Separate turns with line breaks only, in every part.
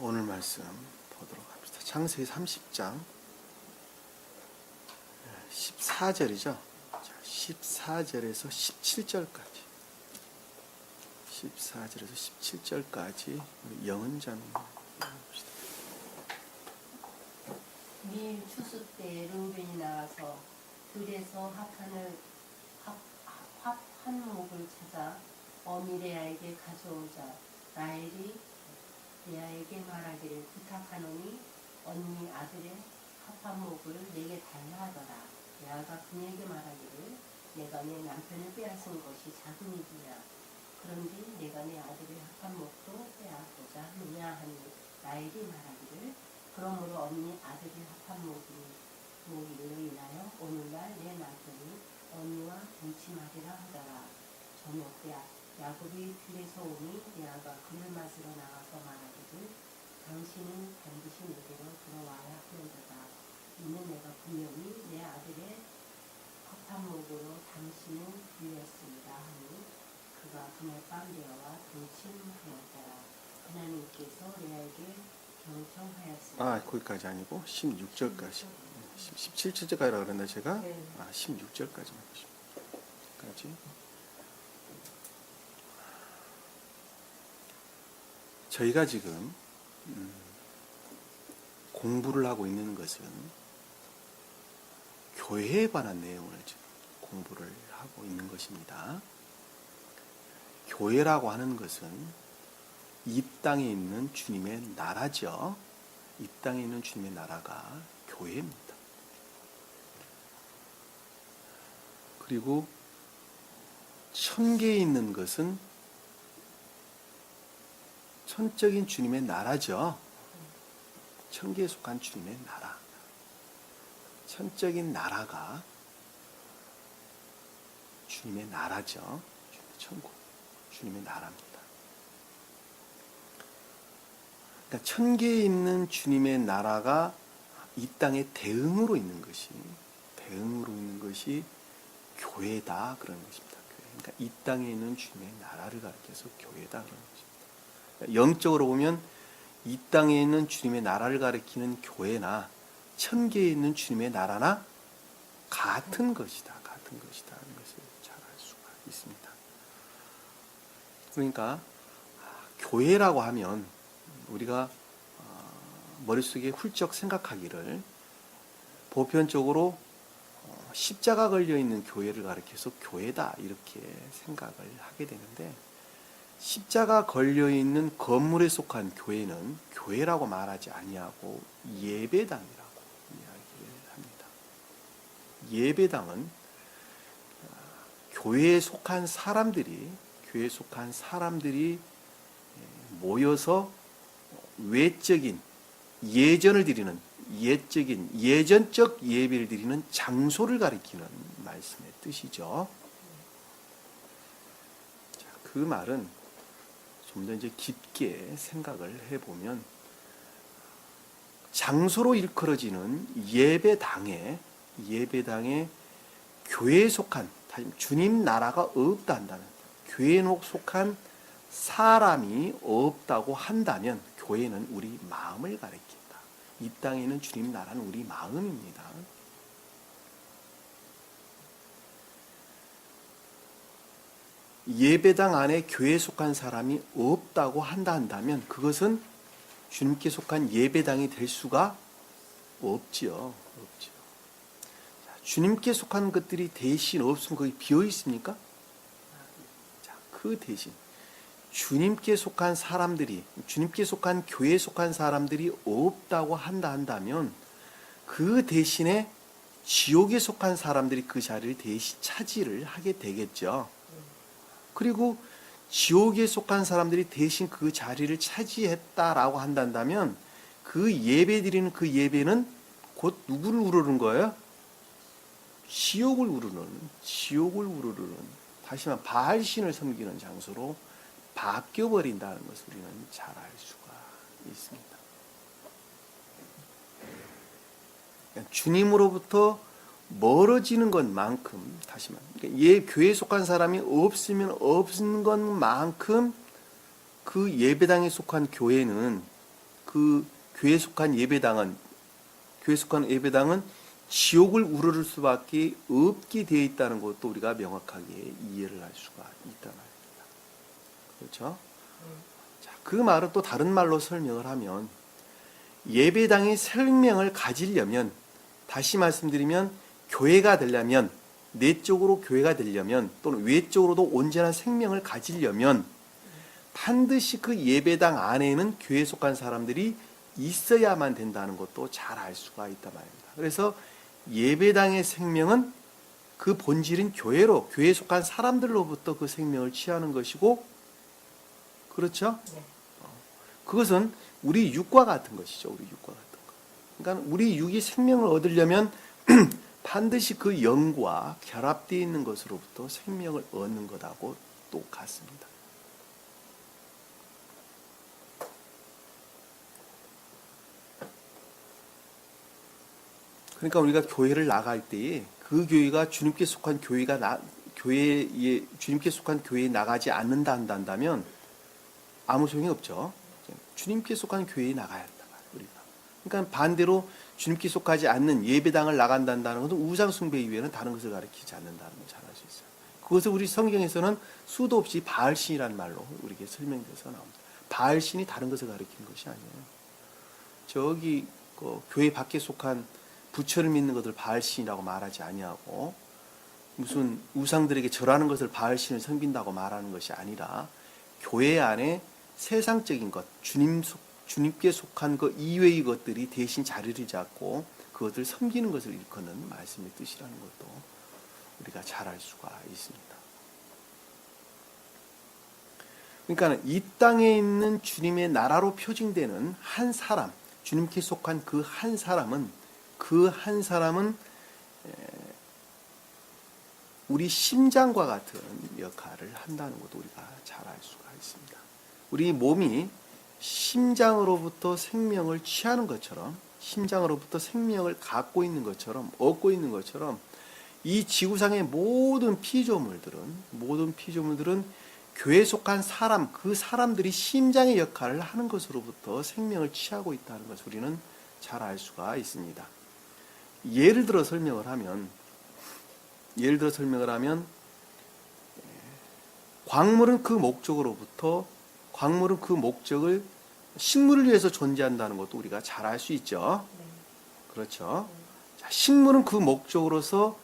오늘 말씀 보도록 합시다. 창세기 30장 14절이죠. 14절에서 17절까지 14절에서 17절까지 영은장 봅시다.
밀 추수 때 르우벤이 나와서 들에서 한 목을 찾아 어미레아에게 가져오자 라헬이 레아에게 말하기를 부탁하노니 언니 아들의 합한 목을 내게 달라 하더라. 레아가 그녀에게 말하기를 내가 내 남편을 빼앗은 것이 작은 일이냐. 그런지 내가 내 아들의 합한 목도 빼앗고자 하느냐 하니 라헬이 말하기를 그러므로 언니 아들의 합한 목일로 인하여 오늘날 내 남편이 언니와 동침하리라 하더라. 저녁 때 야곱이 들에서 오니 레아가 그를 맞으러 나가서 말하기를 당신은 반드시 내게로 들어와야 하는도다. 이는 내가 분명히 내 아들의 합한 목으로 당신을 빌렸습니다 하니 그가 그날 밤 레아와 동침하였더라. 하나님께서 레아에게 경청하였습니다.
거기까지 아니고 16절까지 17절까지라고 그랬나 제가?
네.
16절까지만 보십니다. 까지. 저희가 지금 공부를 하고 있는 것은 교회에 관한 내용을 지금 공부를 하고 있는 것입니다. 교회라고 하는 것은 이 땅에 있는 주님의 나라죠. 이 땅에 있는 주님의 나라가 교회입니다. 그리고 천계에 있는 것은 천적인 주님의 나라죠. 천계에 속한 주님의 나라. 천적인 나라가 주님의 나라죠. 천국, 주님의 나라입니다. 그러니까 천계에 있는 주님의 나라가 이 땅에 대응으로 있는 것이 교회다 그런 것입니다. 그러니까 이 땅에 있는 주님의 나라를 가리켜서 교회다 그런 것입니다. 영적으로 보면 이 땅에 있는 주님의 나라를 가리키는 교회나 천계에 있는 주님의 나라나 같은 것이다 하는 것을 잘 알 수가 있습니다. 그러니까 교회라고 하면 우리가 머릿속에 훌쩍 생각하기를 보편적으로 십자가 걸려있는 교회를 가리켜서 교회다 이렇게 생각을 하게 되는데 십자가 걸려있는 건물에 속한 교회는 교회라고 말하지 아니하고 예배당이라고 이야기를 합니다. 예배당은 교회에 속한 사람들이 모여서 외적인 예전을 드리는 예전적 예배를 드리는 장소를 가리키는 말씀의 뜻이죠. 자, 그 말은 좀 더 이제 깊게 생각을 해보면 장소로 일컬어지는 예배당에 교회에 속한 주님 나라가 없다 한다면 교회에 속한 사람이 없다고 한다면 교회는 우리 마음을 가리킨다. 이 땅에 있는 주님 나라는 우리 마음입니다. 예배당 안에 교회에 속한 사람이 없다고 한다면 그것은 주님께 속한 예배당이 될 수가 없지요. 주님께 속한 것들이 대신 없으면 거기 비어 있습니까? 자, 그 대신 주님께 속한 교회에 속한 사람들이 없다고 한다면 그 대신에 지옥에 속한 사람들이 그 자리를 대신 차지를 하게 되겠죠. 그리고 지옥에 속한 사람들이 대신 그 자리를 차지했다라고 한다면 그 예배 드리는 그 예배는 곧 누구를 우르는 거예요? 지옥을 우르는 다시 말해 바알신을 섬기는 장소로 바뀌어버린다는 것을 우리는 잘 알 수가 있습니다. 주님으로부터 멀어지는 것만큼 다시 말해 교회에 속한 사람이 없으면 없는 것만큼 그 예배당에 속한 교회는 그 교회에 속한 예배당은 지옥을 우러를 수밖에 없게 되어 있다는 것도 우리가 명확하게 이해를 할 수가 있단 말입니다. 그렇죠? 자, 그 말을 또 다른 말로 설명을 하면 예배당의 생명을 가지려면, 다시 말씀드리면 교회가 되려면, 내적으로 교회가 되려면 또는 외적으로도 온전한 생명을 가지려면 반드시 그 예배당 안에는 교회에 속한 사람들이 있어야만 된다는 것도 잘 알 수가 있단 말입니다. 그래서 예배당의 생명은 그 본질은 교회에 속한 사람들로부터 그 생명을 취하는 것이고, 그렇죠?
네.
그것은 우리 육과 같은 것이죠. 우리 육과 같은 것. 그러니까 우리 육이 생명을 얻으려면 반드시 그 영과 결합되어 있는 것으로부터 생명을 얻는 것하고 똑같습니다. 그러니까 우리가 교회를 나갈 때에 그 교회가 주님께 속한 주님께 속한 교회에 나가지 않는다 한다면 아무 소용이 없죠. 주님께 속한 교회에 나가야 한다 우리가. 그러니까 반대로 주님께 속하지 않는 예배당을 나간다는 것은 우상 숭배 이외에는 다른 것을 가르치지 않는다는 걸 잘 알 수 있어요. 그것을 우리 성경에서는 수도 없이 바알신이라는 말로 우리에게 설명돼서 나옵니다. 바알신이 다른 것을 가리키는 것이 아니에요. 저기 교회 밖에 속한 부처를 믿는 것을 바알신이라고 말하지 아니하고, 무슨 우상들에게 절하는 것을 바알신을 섬긴다고 말하는 것이 아니라 교회 안에 세상적인 것, 주님께 속한 것 이외의 것들이 대신 자리를 잡고 그것을 섬기는 것을 일컫는 말씀의 뜻이라는 것도 우리가 잘 알 수가 있습니다. 그러니까 이 땅에 있는 주님의 나라로 표징되는 한 사람, 주님께 속한 그 한 사람은 우리 심장과 같은 역할을 한다는 것도 우리가 잘 알 수가 있습니다. 우리 몸이 심장으로부터 생명을 취하는 것처럼, 심장으로부터 생명을 얻고 있는 것처럼 이 지구상의 모든 피조물들은 교회에 속한 사람, 그 사람들이 심장의 역할을 하는 것으로부터 생명을 취하고 있다는 것을 우리는 잘 알 수가 있습니다. 예를 들어 설명을 하면 광물은 그 목적을 식물을 위해서 존재한다는 것도 우리가 잘 알 수 있죠. 그렇죠. 자, 식물은 그 목적으로서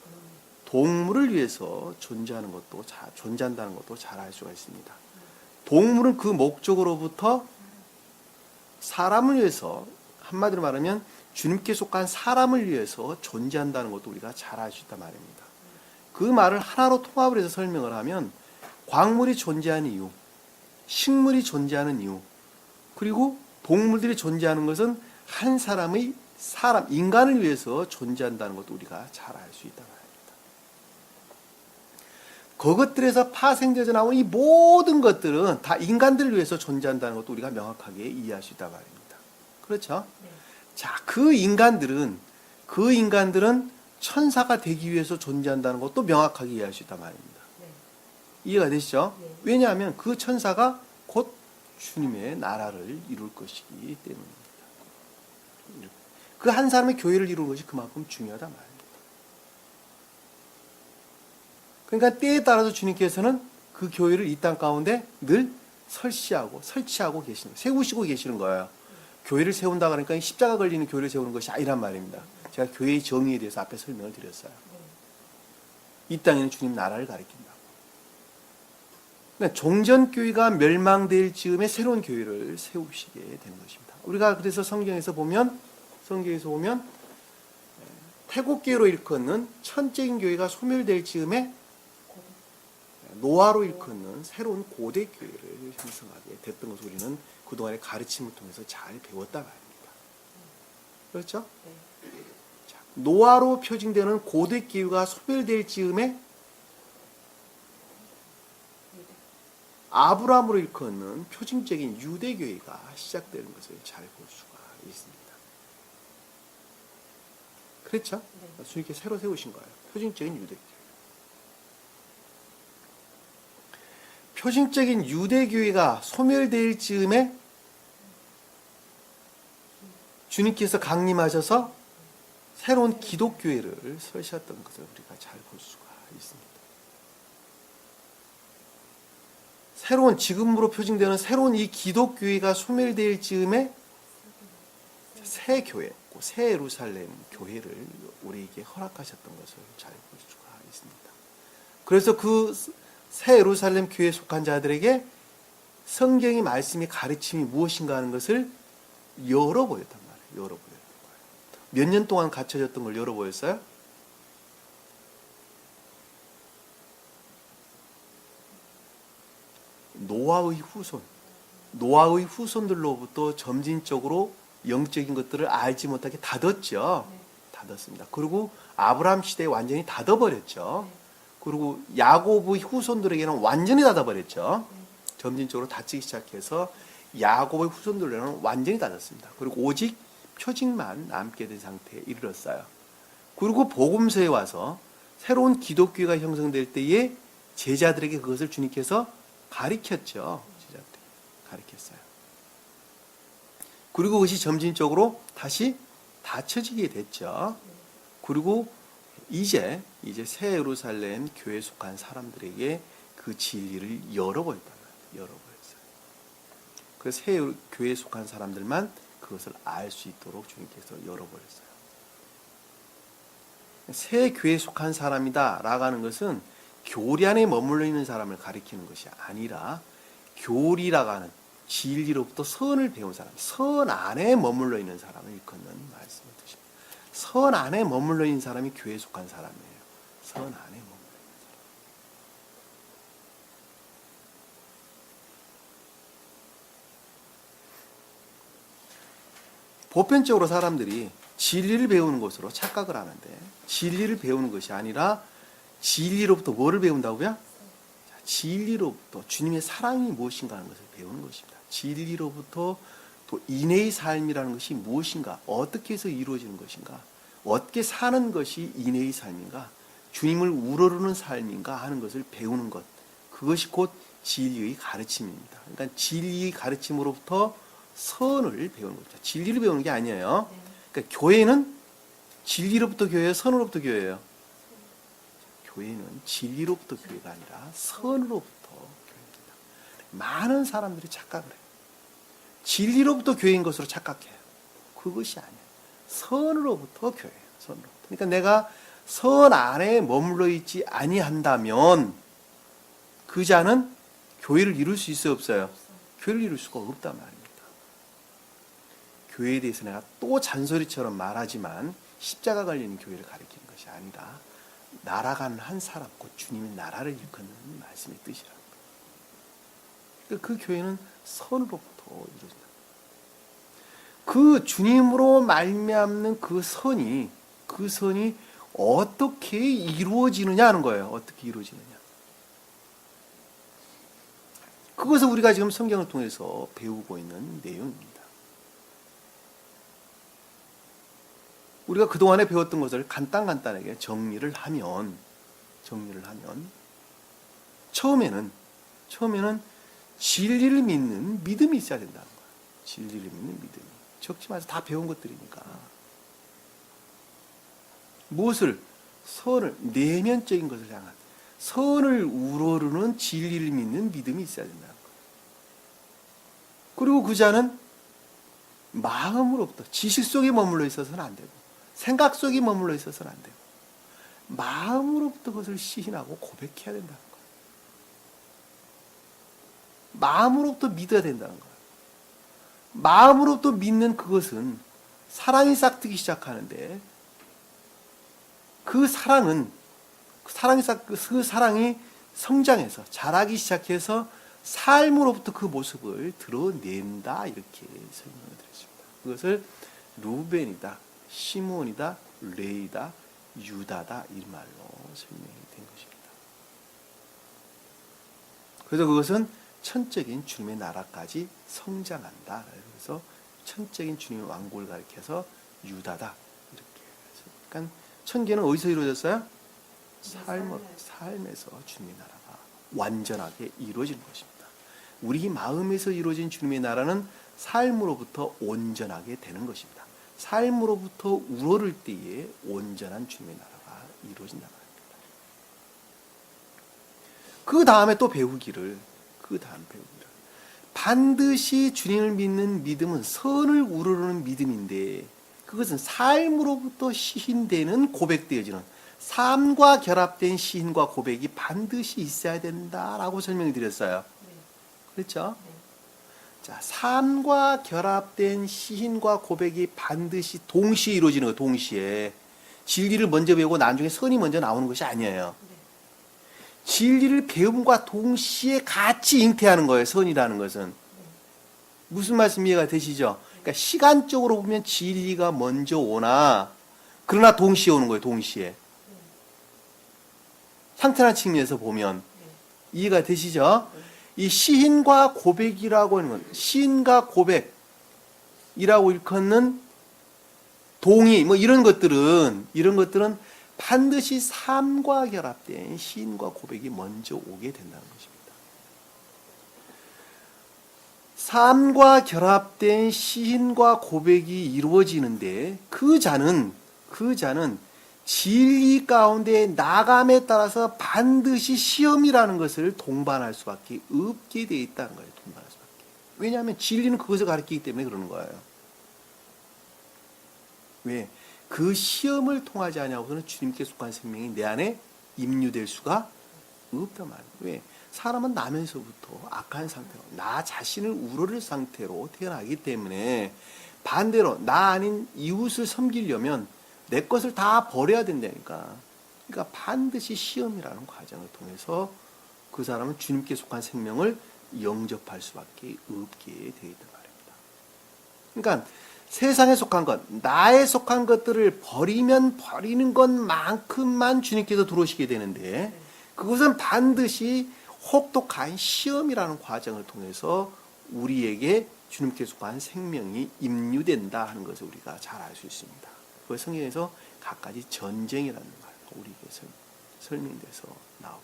동물을 위해서 존재한다는 것도 잘 알 수가 있습니다. 동물은 그 목적으로부터 사람을 위해서, 한마디로 말하면 주님께 속한 사람을 위해서 존재한다는 것도 우리가 잘 알 수 있단 말입니다. 그 말을 하나로 통합을 해서 설명을 하면 광물이 존재하는 이유, 식물이 존재하는 이유, 그리고 동물들이 존재하는 것은 한 사람의 인간을 위해서 존재한다는 것도 우리가 잘 알 수 있단 말입니다. 그것들에서 파생되어져 나온 이 모든 것들은 다 인간들을 위해서 존재한다는 것도 우리가 명확하게 이해할 수 있단 말입니다. 그렇죠?
네.
자, 그 인간들은 천사가 되기 위해서 존재한다는 것도 명확하게 이해할 수 있단 말입니다.
네.
이해가 되시죠?
네.
왜냐하면 그 천사가 곧 주님의 나라를 이룰 것이기 때문입니다. 그 한 사람의 교회를 이루는 것이 그만큼 중요하단 말입니다. 그러니까 때에 따라서 주님께서는 그 교회를 이 땅 가운데 늘 설치하고 계시는 거예요. 세우시고 계시는 거예요. 교회를 세운다 그러니까 십자가 걸리는 교회를 세우는 것이 아니란 말입니다. 제가 교회의 정의에 대해서 앞에 설명을 드렸어요. 이 땅에는 주님 나라를 가리킨다. 그러니까 종전교회가 멸망될 즈음에 새로운 교회를 세우시게 되는 것입니다. 우리가 그래서 성경에서 보면 태국교회로 일컫는 천적인 교회가 소멸될 즈음에 노아로 일컫는 새로운 고대 교회를 형성하게 됐던 것을 우리는 그동안의 가르침을 통해서 잘 배웠다 말입니다. 그렇죠? 자, 노아로 표징되는 고대 교회가 소멸될 즈음에 아브라함으로 일컫는 표징적인 유대교회가 시작되는 것을 잘 볼 수가 있습니다. 그렇죠? 주님께 새로 세우신 거예요. 표징적인 유대교회. 표징적인 유대교회가 소멸될 즈음에 주님께서 강림하셔서 새로운 기독교회를 서셨던 것을 우리가 잘 볼 수가 있습니다. 새로운 지금으로 표징되는 새로운 이 기독교회가 소멸될 즈음에 새 교회, 새 예루살렘 교회를 우리에게 허락하셨던 것을 잘 볼 수가 있습니다. 그래서 그 새 예루살렘 교회에 속한 자들에게 성경의 말씀이 가르침이 무엇인가 하는 것을 열어보였단 말이에요. 열어보였던 거예요. 몇 년 동안 갇혀졌던 걸 열어보였어요? 노아의 후손들로부터 점진적으로 영적인 것들을 알지 못하게 닫았죠. 닫았습니다. 그리고 아브라함 시대에 완전히 닫아버렸죠. 그리고 야곱의 후손들에게는 완전히 닫아버렸죠. 점진적으로 닫히기 시작해서 야곱의 후손들에게는 완전히 닫았습니다. 그리고 오직 표징만 남게 된 상태에 이르렀어요. 그리고 복음서에 와서 새로운 기독교가 형성될 때에 제자들에게 그것을 주님께서 가르쳤죠. 제자들에게 가르쳤어요. 그리고 그것이 점진적으로 다시 닫혀지게 됐죠. 그리고 이제 새 예루살렘 교회에 속한 사람들에게 그 진리를 열어버렸단 말이에요. 열어버렸어요. 그래서 새 교회에 속한 사람들만 그것을 알 수 있도록 주님께서 열어버렸어요. 새 교회에 속한 사람이다 라고 하는 것은 교리 안에 머물러 있는 사람을 가리키는 것이 아니라 교리라고 하는 진리로부터 선을 배운 사람, 선 안에 머물러 있는 사람을 일컫는 말씀을 드십니다. 선 안에 머물러 있는 사람이 교회에 속한 사람이에요. 선 안에 머물러 있는 사람. 보편적으로 사람들이 진리를 배우는 것으로 착각을 하는데 진리를 배우는 것이 아니라 진리로부터 뭐를 배운다고요? 진리로부터 주님의 사랑이 무엇인가 하는 것을 배우는 것입니다. 진리로부터 또 인애의 삶이라는 것이 무엇인가, 어떻게 해서 이루어지는 것인가, 어떻게 사는 것이 인애의 삶인가, 주님을 우러르는 삶인가 하는 것을 배우는 것, 그것이 곧 진리의 가르침입니다. 그러니까 진리의 가르침으로부터 선을 배우는 겁니다. 진리를 배우는 게 아니에요. 그러니까 교회는 진리로부터 교회예요, 선으로부터 교회예요? 교회는 진리로부터 교회가 아니라 선으로부터 교회입니다. 많은 사람들이 착각을 해요. 진리로부터 교회인 것으로 착각해요. 그것이 아니에요. 선으로부터 교회예요. 선으로부터. 그러니까 내가 선 안에 머물러 있지 아니한다면 그 자는 교회를 이룰 수 있어요, 없어요? 교회를 이룰 수가 없단 말입니다. 교회에 대해서 내가 또 잔소리처럼 말하지만 십자가 걸리는 교회를 가리키는 것이 아니라 날아가는 한 사람, 곧 주님의 나라를 일컫는 말씀의 뜻이라는 거예요. 그 교회는 선으로부터 이루어진다. 그 주님으로 말미암는 그 선이 어떻게 이루어지느냐 하는 거예요. 어떻게 이루어지느냐. 그것을 우리가 지금 성경을 통해서 배우고 있는 내용입니다. 우리가 그동안에 배웠던 것을 간단하게 정리를 하면 처음에는 진리를 믿는 믿음이 있어야 된다는 거예요. 진리를 믿는 믿음이. 적지 마서 다 배운 것들이니까. 무엇을? 선을, 내면적인 것을 향한 선을 우러르는 진리를 믿는 믿음이 있어야 된다는 거예요. 그리고 그 자는 마음으로부터 지식 속에 머물러 있어서는 안 되고 생각 속에 머물러 있어서는 안 되고 마음으로부터 그것을 시인하고 고백해야 된다는 거예요. 마음으로부터 믿어야 된다는 거예요. 마음으로부터 믿는 그것은 사랑이 싹트기 시작하는데 그 사랑이 성장해서 자라기 시작해서 삶으로부터 그 모습을 드러낸다 이렇게 설명을 드렸습니다. 그것을 루벤이다, 시몬이다, 레이다, 유다다 이 말로 설명이 된 것입니다. 그래서 그것은 천적인 주님의 나라까지 성장한다. 그래서 천적인 주님의 왕국을 가리켜서 유다다 이렇게. 그러니까 천계는 어디서 이루어졌어요? 삶에서 주님의 나라가 완전하게 이루어지는 것입니다. 우리 마음에서 이루어진 주님의 나라는 삶으로부터 온전하게 되는 것입니다. 삶으로부터 우러를 때에 온전한 주님의 나라가 이루어진단 말입니다. 그 다음에 또 배우기를 반드시 주님을 믿는 믿음은 선을 우러르는 믿음인데 그것은 삶으로부터 시인되는 고백되어지는 삶과 결합된 시인과 고백이 반드시 있어야 된다라고 설명드렸어요. 그렇죠? 자, 삶과 결합된 시인과 고백이 반드시 동시에 이루어지는 거예요. 동시에. 진리를 먼저 배우고 나중에 선이 먼저 나오는 것이 아니에요. 진리를 배움과 동시에 같이 잉태하는 거예요. 선이라는 것은. 무슨 말씀 이해가 되시죠? 그러니까 시간적으로 보면 진리가 먼저 오나 그러나 동시에 오는 거예요. 동시에. 상태나 측면에서 보면 이해가 되시죠? 이 시인과 고백이라고 하는 건 시인과 고백이라고 일컫는 동의 뭐 이런 것들은 반드시 삶과 결합된 시인과 고백이 먼저 오게 된다는 것입니다. 삶과 결합된 시인과 고백이 이루어지는데 그 자는 진리 가운데 나감에 따라서 반드시 시험이라는 것을 동반할 수밖에 없게 되어 있다는 거예요. 동반할 수밖에. 왜냐하면 진리는 그것을 가르치기 때문에 그러는 거예요. 왜? 그 시험을 통하지 않냐고서는 주님께 속한 생명이 내 안에 임유될 수가 없단 말이에요. 왜? 사람은 나면서부터 악한 상태로 나 자신을 우러를 상태로 태어나기 때문에 반대로 나 아닌 이웃을 섬기려면 내 것을 다 버려야 된다니까. 그러니까 반드시 시험이라는 과정을 통해서 그 사람은 주님께 속한 생명을 영접할 수밖에 없게 되어 있단 말입니다. 그러니까 세상에 속한 것, 나에 속한 것들을 버리면 버리는 것만큼만 주님께서 들어오시게 되는데 그것은 반드시 혹독한 시험이라는 과정을 통해서 우리에게 주님께 속한 생명이 임유된다 하는 것을 우리가 잘 알 수 있습니다. 그 성경에서 갖가지 전쟁이라는 말로 우리에게 설명돼서 나오게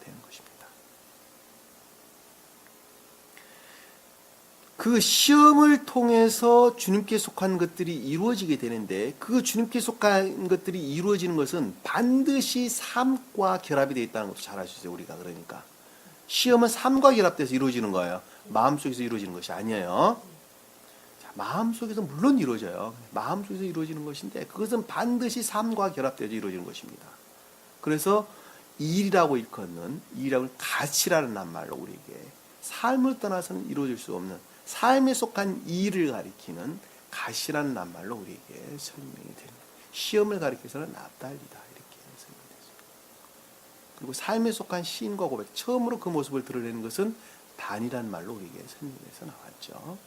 되는 것입니다. 그 시험을 통해서 주님께 속한 것들이 이루어지게 되는데 그 주님께 속한 것들이 이루어지는 것은 반드시 삶과 결합이 되어 있다는 것도 잘 알 수 있어요. 우리가 그러니까 시험은 삶과 결합돼서 이루어지는 거예요. 마음속에서 이루어지는 것이 아니에요. 자, 마음속에서 물론 이루어져요. 마음속에서 이루어지는 것인데 그것은 반드시 삶과 결합돼서 이루어지는 것입니다. 그래서 일이라고 일컫는 일이라고 가치라는 낱말로 우리에게 삶을 떠나서는 이루어질 수 없는 삶에 속한 일을 가리키는 가시라는 낱말로 우리에게 설명이 됩니다. 시험을 가리켜서는 납달리다 이렇게 설명됐습니다. 그리고 삶에 속한 시인과 고백 처음으로 그 모습을 드러내는 것은 단이라는 말로 우리에게 설명해서 나왔죠.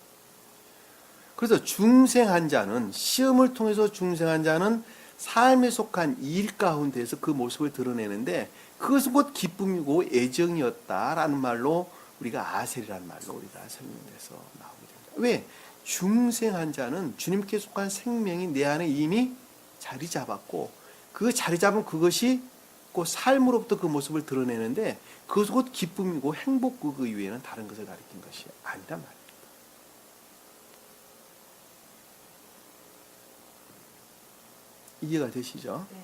그래서 중생한 자는 시험을 통해서 중생한 자는 삶에 속한 일 가운데서 그 모습을 드러내는데 그것은 곧 기쁨이고 애정이었다라는 말로 우리가 아셀이라는 말로 우리가 설명해서 나오게 됩니다. 왜? 중생한 자는 주님께 속한 생명이 내 안에 이미 자리 잡았고 그 자리 잡은 그것이 곧 삶으로부터 그 모습을 드러내는데 그것은 곧 기쁨이고 행복 그 이외에는 다른 것을 가리킨 것이 아니란 말입니다. 이해가 되시죠?
네.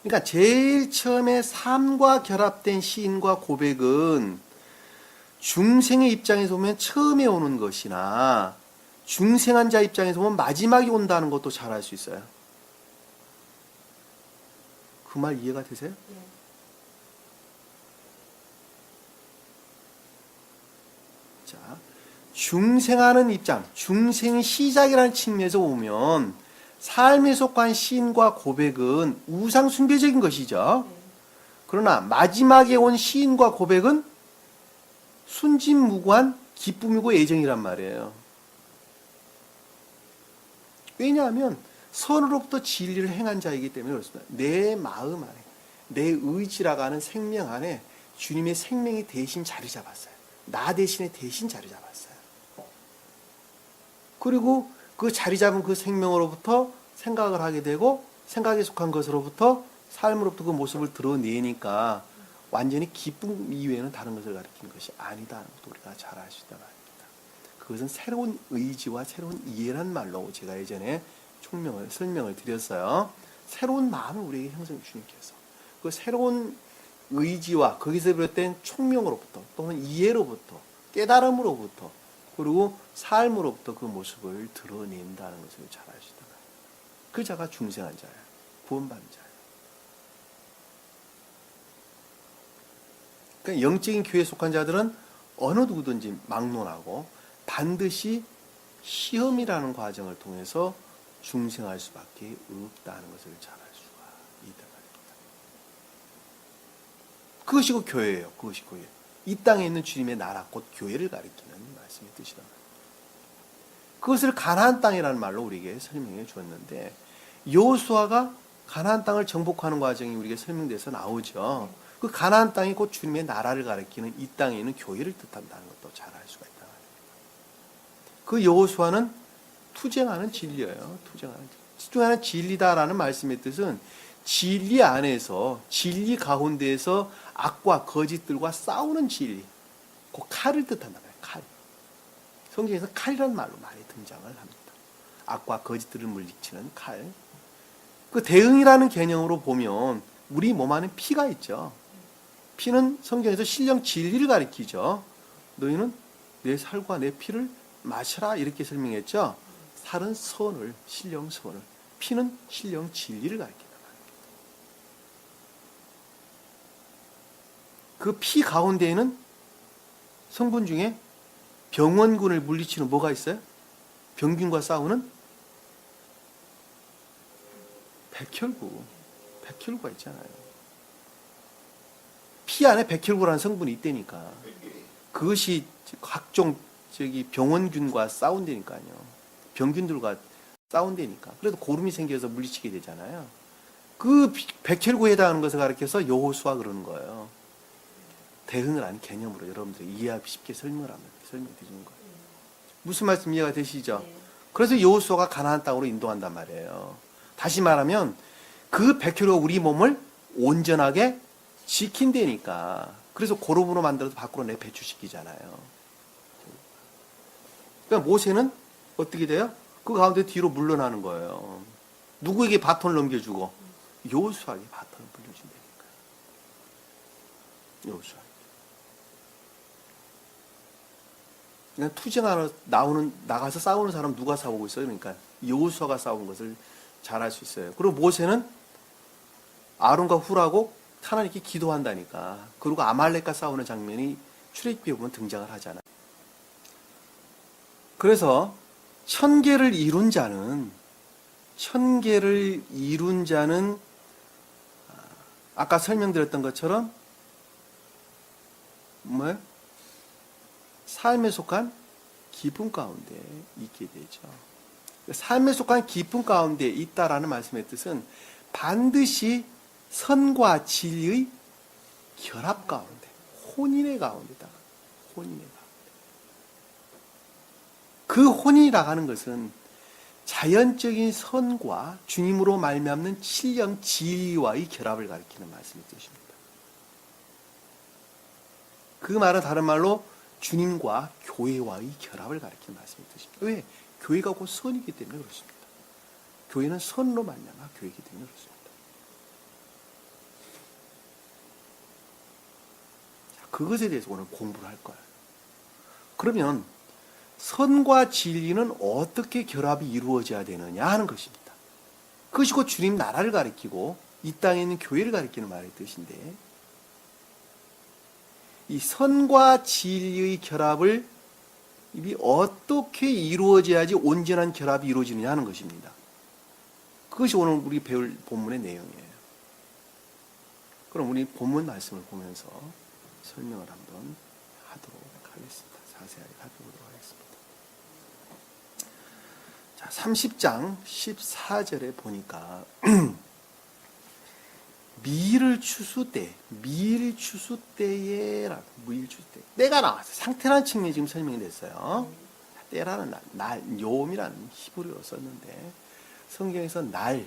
그러니까 제일 처음에 삶과 결합된 시인과 고백은 중생의 입장에서 보면 처음에 오는 것이나 중생한 자 입장에서 보면 마지막에 온다는 것도 잘 알 수 있어요. 그 말 이해가 되세요?
네.
자, 중생하는 입장, 중생의 시작이라는 측면에서 보면 삶에 속한 시인과 고백은 우상 숭배적인 것이죠.
네.
그러나 마지막에 온 시인과 고백은 순진무구한 기쁨이고 애정이란 말이에요. 왜냐하면 선으로부터 진리를 행한 자이기 때문에 그렇습니다. 내 마음 안에, 내 의지라고 하는 생명 안에 주님의 생명이 대신 자리 잡았어요. 나 대신에 대신 자리 잡았어요. 그리고 그 자리 잡은 그 생명으로부터 생각을 하게 되고 생각에 속한 것으로부터 삶으로부터 그 모습을 드러내니까 완전히 기쁨 이외에는 다른 것을 가리키는 것이 아니다 하는 것도 우리가 잘 알 수 있단 말입니다. 그것은 새로운 의지와 새로운 이해란 말로 제가 예전에 설명을 드렸어요. 새로운 마음을 우리에게 형성해 주님께서 그 새로운 의지와 거기서 비롯된 총명으로부터 또는 이해로부터 깨달음으로부터 그리고 삶으로부터 그 모습을 드러낸다는 것을 잘 아시잖아요. 그 자가 중생한 자예요. 구원받은 자예요. 그러니까 영적인 교회에 속한 자들은 어느 누구든지 막론하고 반드시 시험이라는 과정을 통해서 중생할 수밖에 없다는 것을 잘 알 수가 있단 말입니다. 그것이 그 교회예요. 그것이 교회. 이 땅에 있는 주님의 나라 곧 교회를 가리키는 말씀의 뜻이다. 그것을 가나안 땅이라는 말로 우리에게 설명해 주었는데 여호수아가 가나안 땅을 정복하는 과정이 우리에게 설명돼서 나오죠. 그 가나안 땅이 곧 주님의 나라를 가리키는 이 땅에 있는 교회를 뜻한다는 것도 잘 알 수가 있다. 그 여호수아는 투쟁하는 진리예요. 투쟁하는 진리다라는 말씀의 뜻은 진리 안에서 진리 가운데에서 악과 거짓들과 싸우는 진리. 그 칼을 뜻한다. 칼. 성경에서 칼이라는 말로 많이 등장을 합니다. 악과 거짓들을 물리치는 칼. 그 대응이라는 개념으로 보면 우리 몸 안에 피가 있죠. 피는 성경에서 신령 진리를 가리키죠. 너희는 내 살과 내 피를 마셔라 이렇게 설명했죠. 살은 선을, 신령 선을, 피는 신령 진리를 가리킨다. 그 피 가운데에는 성분 중에 병원군을 물리치는 뭐가 있어요? 병균과 싸우는 백혈구가 있잖아요. 피 안에 백혈구라는 성분이 있다니까. 그것이 각종 병원균과 싸운다니까요. 병균들과 싸운다니까. 그래도 고름이 생겨서 물리치게 되잖아요. 그 백혈구에 해당하는 것을 가리켜서 여호수아 그러는 거예요. 대응을 하는 개념으로 여러분들이 이해하기 쉽게 설명드리는 거예요. 무슨 말씀 이해가 되시죠? 그래서 여호수아가 가나안 땅으로 인도한단 말이에요. 다시 말하면 그 백혈구가 우리 몸을 온전하게 지킨다니까. 그래서 고름으로 만들어서 밖으로 배출시키잖아요. 그러니까 모세는 어떻게 돼요? 그 가운데 뒤로 물러나는 거예요. 누구에게 바톤을 넘겨주고 여호수아에게 바톤을 물려준다니까. 여호수아. 그냥 투쟁하러 나가서 싸우는 사람 누가 싸우고 있어요? 그러니까 여호수아가 싸운 것을 잘 알 수 있어요. 그리고 모세는 아론과 훌하고 하나님께 기도한다니까. 그리고 아말렉과 싸우는 장면이 출애굽기에 보면 등장을 하잖아요. 그래서 천계를 이룬 자는 아까 설명드렸던 것처럼 뭐예요? 삶에 속한 기쁨 가운데 있게 되죠. 삶에 속한 기쁨 가운데 있다라는 말씀의 뜻은 반드시 선과 진리의 결합 가운데, 혼인의 가운데다가, 그 혼인이라고 하는 것은 자연적인 선과 주님으로 말미암는 신령 진리와의 결합을 가리키는 말씀의 뜻입니다. 그 말은 다른 말로 주님과 교회와의 결합을 가리키는 말씀의 뜻입니다. 왜? 교회가 곧 선이기 때문에 그렇습니다. 교회는 선으로 말미암아 교회이기 때문에 그렇습니다. 그것에 대해서 오늘 공부를 할 거예요. 그러면 선과 진리는 어떻게 결합이 이루어져야 되느냐 하는 것입니다. 그것이 곧 주님 나라를 가리키고 이 땅에 있는 교회를 가리키는 말의 뜻인데 이 선과 진리의 결합을 어떻게 이루어져야지 온전한 결합이 이루어지느냐 하는 것입니다. 그것이 오늘 우리 배울 본문의 내용이에요. 그럼 우리 본문 말씀을 보면서 설명을 한번 하도록 하겠습니다. 자세하게 살펴보도록 하겠습니다. 자, 30장 14절에 보니까 미일추수 때가 나왔어요. 상태라는 측면이 지금 설명이 됐어요. 때라는 날, 요음이라는 히브리어로 썼는데 성경에서 날,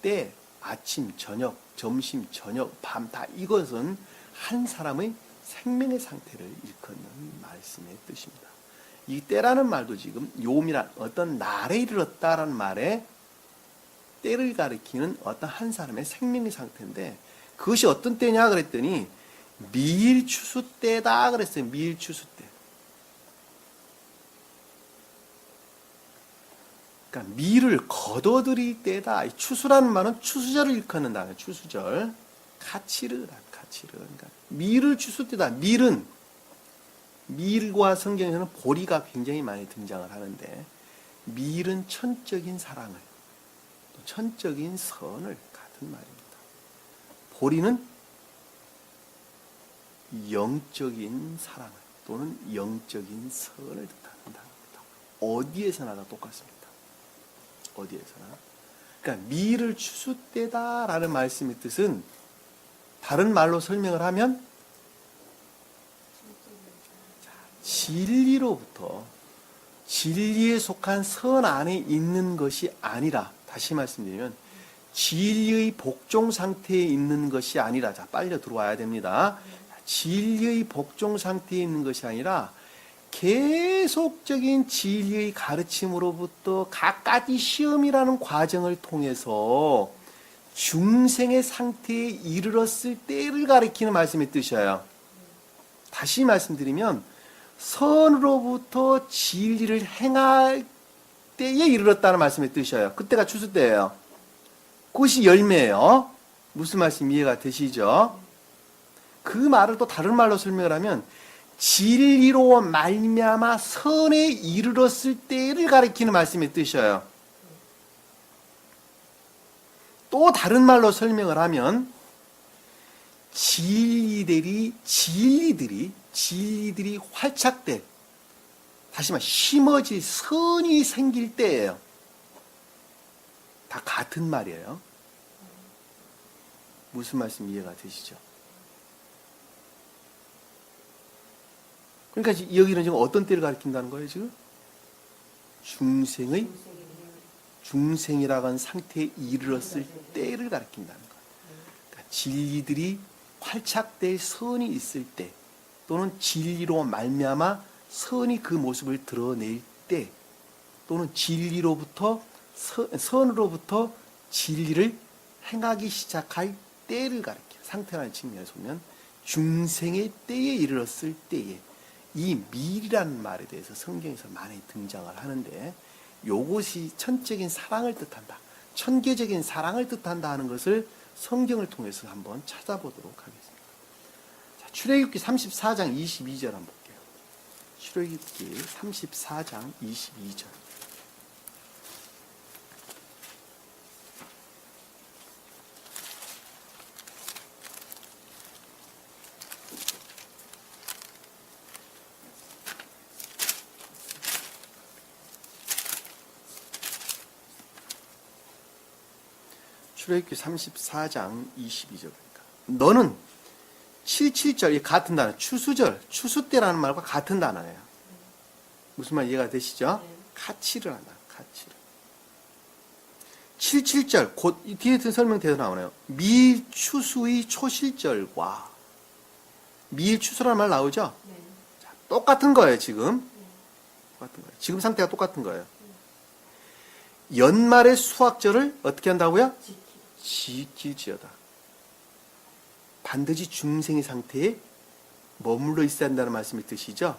때, 아침, 저녁, 점심, 저녁, 밤 다 이것은 한 사람의 생명의 상태를 일컫는 말씀의 뜻입니다. 이 때라는 말도 지금 요음이란 어떤 날에 이르렀다라는 말에 때를 가리키는 어떤 한 사람의 생명의 상태인데 그것이 어떤 때냐 그랬더니 미일추수 때다 그랬어요. 미일추수 때. 그러니까 밀을 걷어들일 때다. 추수라는 말은 추수절을 일컫는 단어예요. 추수절. 카치르. 그러니까 밀을 추수 때다. 밀과 성경에서는 보리가 굉장히 많이 등장을 하는데 밀은 천적인 사랑을 또 천적인 선을 같은 말입니다. 보리는 영적인 사랑을 또는 영적인 선을 뜻하는 단어입니다. 어디에서나 다 똑같습니다. 어디에서나. 그러니까 밀을 추수 때다라는 말씀의 뜻은 다른 말로 설명을 하면 진리로부터 진리에 속한 선 안에 있는 것이 아니라 다시 말씀드리면 진리의 복종 상태에 있는 것이 아니라 자 빨려 들어와야 됩니다. 진리의 복종 상태에 있는 것이 아니라 계속적인 진리의 가르침으로부터 갖가지 시험이라는 과정을 통해서 중생의 상태에 이르렀을 때를 가리키는 말씀의 뜻이에요. 다시 말씀드리면 선으로부터 진리를 행할 때에 이르렀다는 말씀의 뜻이에요. 그때가 추수 때예요. 그것이 열매예요. 무슨 말씀 이해가 되시죠? 그 말을 또 다른 말로 설명을 하면 진리로 말미암아 선에 이르렀을 때를 가리키는 말씀의 뜻이에요. 또 다른 말로 설명을 하면 진리들이 활착돼 다시 말해 심어질 선이 생길 때예요. 다 같은 말이에요. 무슨 말씀 이해가 되시죠? 그러니까 여기는 지금 어떤 때를 가리킨다는 거예요, 지금? 중생이라고 하는 상태에 이르렀을 때를 가리킨다는 거예요. 그러니까 진리들이 활착될 선이 있을 때 또는 진리로 말미암아 선이 그 모습을 드러낼 때 또는 진리로부터 선으로부터 진리를 행하기 시작할 때를 가리켜요. 상태라는 측면에서 보면 중생의 때에 이르렀을 때에 이 밀이라는 말에 대해서 성경에서 많이 등장을 하는데 요것이 천적인 사랑을 뜻한다. 천계적인 사랑을 뜻한다 하는 것을 성경을 통해서 한번 찾아보도록 하겠습니다. 자, 출애굽기 34장 22절 한번 볼게요. 출애굽기 34장 22절. 출애굽기 34장 22절입니다. 너는 77절, 같은 단어, 추수절, 추수 때라는 말과 같은 단어예요. 무슨 말 이해가 되시죠?
네.
카치를 한다, 카치를. 77절, 곧 뒤에 설명대로 나오네요. 밀추수의 초실절과 밀추수라는 말 나오죠?
네.
자, 똑같은 거예요, 지금. 똑같은 거예요. 지금 상태가 똑같은 거예요. 연말의 수확절을 어떻게 한다고요? 지킬지어다. 반드시 중생의 상태에 머물러 있어야 한다는 말씀의 뜻이죠.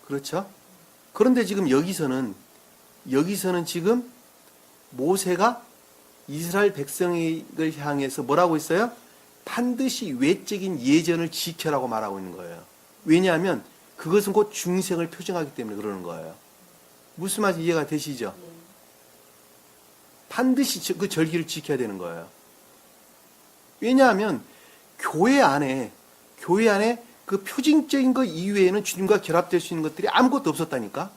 그렇죠? 그런데 지금 여기서는 지금 모세가 이스라엘 백성을 향해서 뭐라고 했어요? 반드시 외적인 예전을 지켜라고 말하고 있는 거예요. 왜냐하면 그것은 곧 중생을 표정하기 때문에 그러는 거예요. 무슨 말인지 이해가 되시죠? 반드시 그 절기를 지켜야 되는 거예요. 왜냐하면 교회 안에 그 표징적인 것 이외에는 주님과 결합될 수 있는 것들이 아무것도 없었다니까.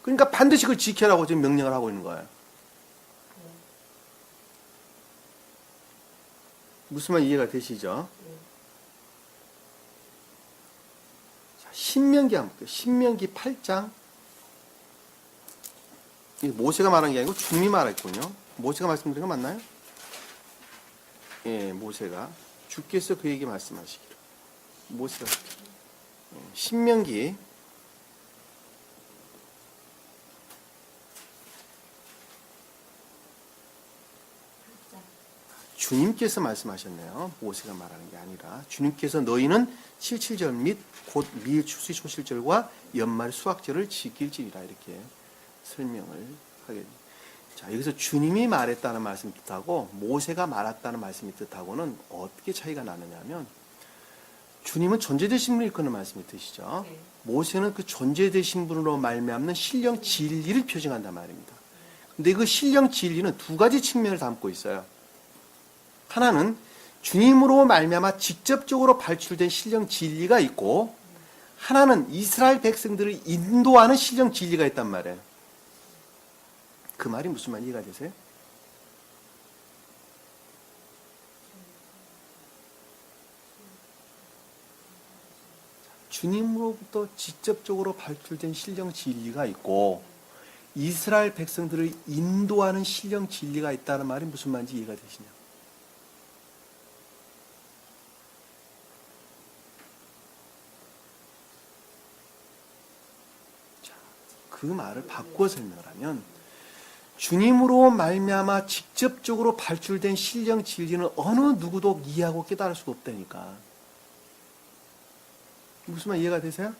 그러니까 반드시 그걸 지켜라고 지금 명령을 하고 있는 거예요. 무슨 말 이해가 되시죠? 자, 신명기 한번 볼게요. 신명기 8장. 모세가 말한 게 아니고 주님이 말했군요. 모세가 말씀드린 거 맞나요? 예, 모세가 주께서 그에게 말씀하시기를. 모세가 신명기 주님께서 말씀하셨네요. 모세가 말하는 게 아니라 주님께서 너희는 칠칠절 및 곧 미일 추수 소실절과 연말 수확절을 지킬지니라 이렇게 설명을 하게 됩니다. 자, 여기서 주님이 말했다는 말씀 뜻하고 모세가 말했다는 말씀이 뜻하고는 어떻게 차이가 나느냐면 주님은 존재되신 분을 일컫는 말씀이 뜻이죠.
네.
모세는 그 존재되신 분으로 말미암는 신령 진리를 표징한단 말입니다. 근데 그 신령 진리는 두 가지 측면을 담고 있어요. 하나는 주님으로 말미암아 직접적으로 발출된 신령 진리가 있고 하나는 이스라엘 백성들을 인도하는 신령 진리가 있단 말이에요. 그 말이 무슨 말 이해가 되세요? 주님으로부터 직접적으로 발출된 신령 진리가 있고 이스라엘 백성들을 인도하는 신령 진리가 있다는 말이 무슨 말인지 이해가 되시냐? 자, 그 말을 바꿔 설명을 하면 주님으로 말미암아 직접적으로 발출된 신령 진리는 어느 누구도 이해하고 깨달을 수가 없다니까. 무슨 말 이해가 되세요?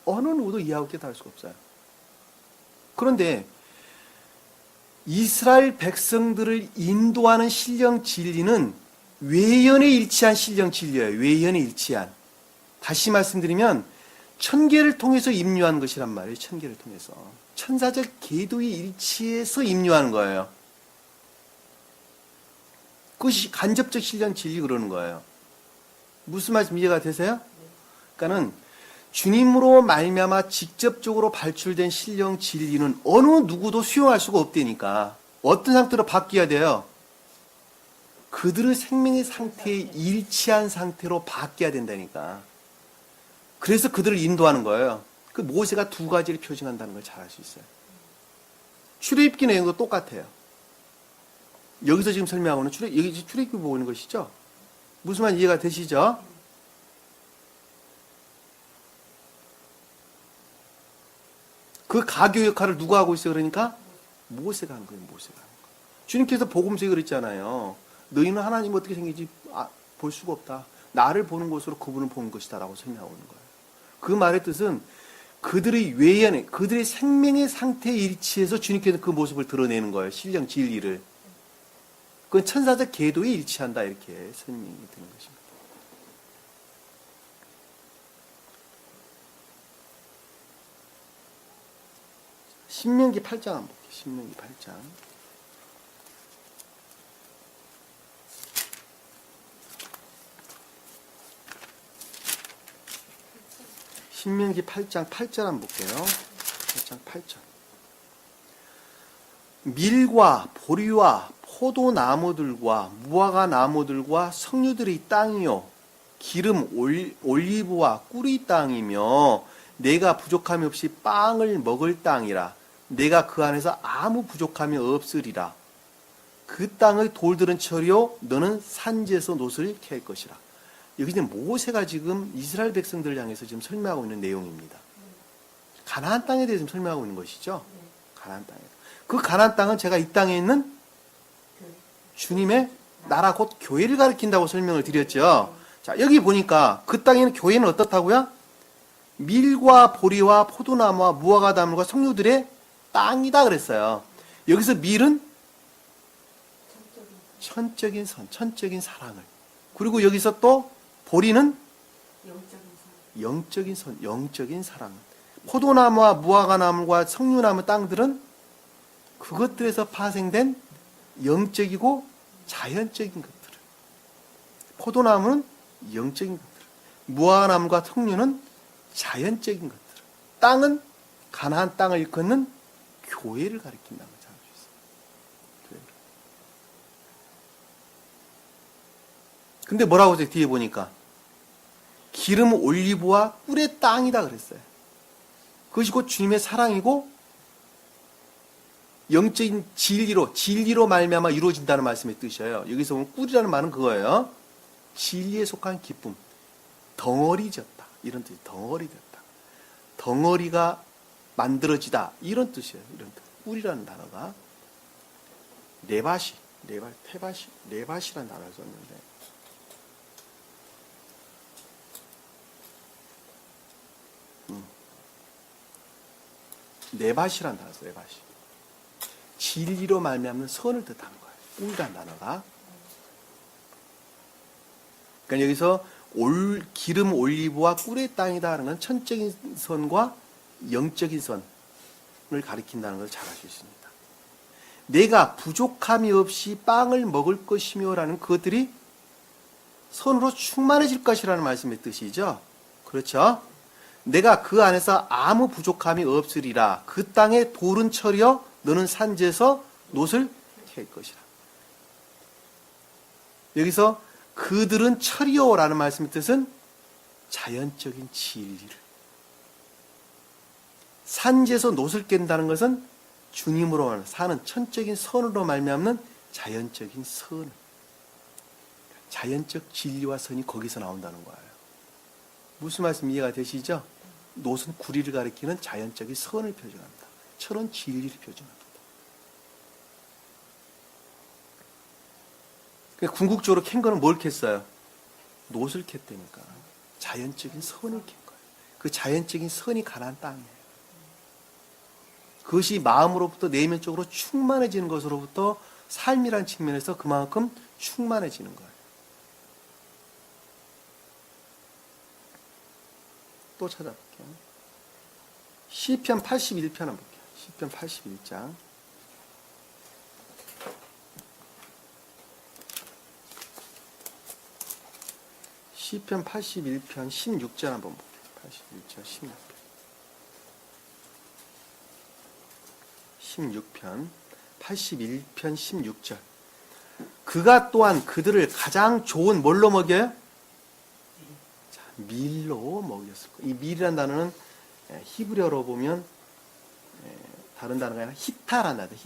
어느 누구도 이해하고 깨달을 수가 없어요. 그런데 이스라엘 백성들을 인도하는 신령 진리는 외연에 일치한 신령 진리예요. 외연에 일치한. 다시 말씀드리면 천계를 통해서 임류한 것이란 말이에요. 천계를 통해서. 천사적 계도의 일치에서 임류하는 거예요. 그것이 간접적 신령 진리 그러는 거예요. 무슨 말씀 이해가 되세요? 그러니까는 주님으로 말미암아 직접적으로 발출된 신령 진리는 어느 누구도 수용할 수가 없다니까. 어떤 상태로 바뀌어야 돼요? 그들의 생명의 상태에 일치한 상태로 바뀌어야 된다니까. 그래서 그들을 인도하는 거예요. 그 모세가 두 가지를 표징한다는 걸 잘 알 수 있어요. 출애굽기 내용도 똑같아요. 여기서 지금 설명하고는 여기 출애굽기 보고 있는 것이죠. 무슨 말 이해가 되시죠? 그 가교 역할을 누가 하고 있어요? 그러니까 모세가 한 거예요. 모세가 한 거예요. 주님께서 복음서에 그랬잖아요. 너희는 하나님 어떻게 생긴지 볼 수가 없다. 나를 보는 것으로 그분을 보는 것이다 라고 설명하고 있는 거예요. 그 말의 뜻은 그들의 외연에 그들의 생명의 상태에 일치해서 주님께서 그 모습을 드러내는 거예요. 신령 진리를. 그건 천사적 계도에 일치한다 이렇게 설명이 되는 것입니다. 신명기 8장 한번 볼게요. 신명기 8장. 신명기 8장 8절 한번 볼게요. 8장 8절. 밀과 보리와 포도나무들과 무화과 나무들과 석류들의 땅이요 기름 올리브와 꿀의 땅이며 내가 부족함이 없이 빵을 먹을 땅이라. 내가 그 안에서 아무 부족함이 없으리라. 그 땅의 돌들은 철이요 너는 산지에서 노를 캘 것이라. 여기 이제 모세가 지금 이스라엘 백성들을 향해서 지금 설명하고 있는 내용입니다. 가나안 땅에 대해서 설명하고 있는 것이죠. 가나안 땅에. 그 가나안 땅은 제가 이 땅에 있는 주님의 나라 곧 교회를 가리킨다고 설명을 드렸죠. 자, 여기 보니까 그 땅에 있는 교회는 어떻다고요? 밀과 보리와 포도나무와 무화과 나무와 석류들의 땅이다 그랬어요. 여기서 밀은 천적인 선, 천적인 사랑을. 그리고 여기서 또 보리는 영적인 선, 영적인 사랑. 포도나무와 무화과나무와 석류나무 땅들은 그것들에서 파생된 영적이고 자연적인 것들을. 포도나무는 영적인 것들. 무화과나무와 석류는 자연적인 것들. 땅은 가나안 땅을 일컫는 교회를 가리킨다는 걸 잘 알 수 있어요. 근데 뭐라고 하죠? 뒤에 보니까 기름 올리브와 꿀의 땅이다 그랬어요. 그것이 곧 주님의 사랑이고 영적인 진리로 말미암아 이루어진다는 말씀의 뜻이에요. 여기서 보면 꿀이라는 말은 그거예요. 진리에 속한 기쁨. 덩어리졌다. 이런 뜻이 덩어리졌다. 덩어리가 만들어지다. 이런 뜻이에요. 이런 뜻. 꿀이라는 단어가 네바시, 레바시라는 단어를 썼는데 레바시라는 단어를 썼어요. 레바시. 진리로 말미암는 선을 뜻하는 거예요. 꿀이라는 단어가. 그러니까 여기서 기름 올리브와 꿀의 땅이다 하는 건 천적인 선과 영적인 선을 가리킨다는 걸 잘 알 수 있습니다. 내가 부족함이 없이 빵을 먹을 것이며 라는 그것들이 선으로 충만해질 것이라는 말씀의 뜻이죠. 그렇죠? 내가 그 안에서 아무 부족함이 없으리라. 그 땅에 돌은 철이여 너는 산지에서 놋을 캘 것이라. 여기서 그들은 철이요라는 말씀의 뜻은 자연적인 진리를. 산지에서 놋을 깬다는 것은 주님으로 사는 천적인 선으로 말미암는 자연적인 선. 자연적 진리와 선이 거기서 나온다는 거예요. 무슨 말씀 이해가 되시죠? 놋은 구리를 가리키는 자연적인 선을 표현합니다. 철은 진리를 표현합니다. 궁극적으로 캔 거는 뭘 캤어요? 놋을 캤다니까. 자연적인 선을 캔 거예요. 그 자연적인 선이 가나안 땅이에요. 그것이 마음으로부터 내면적으로 충만해지는 것으로부터 삶이란 측면에서 그만큼 충만해지는 거예요. 또 찾아볼게요. 시편 81편 한번 볼게요. 시편 81장. 시편 81편 16절 한번 볼게요. 81절 16편 81편 16절. 그가 또한 그들을 가장 좋은 뭘로 먹여요? 자, 밀로 먹였을 거예요. 이 밀이라는 단어는 히브리어로 보면 다른 단어가 아니라 히타라는 단어.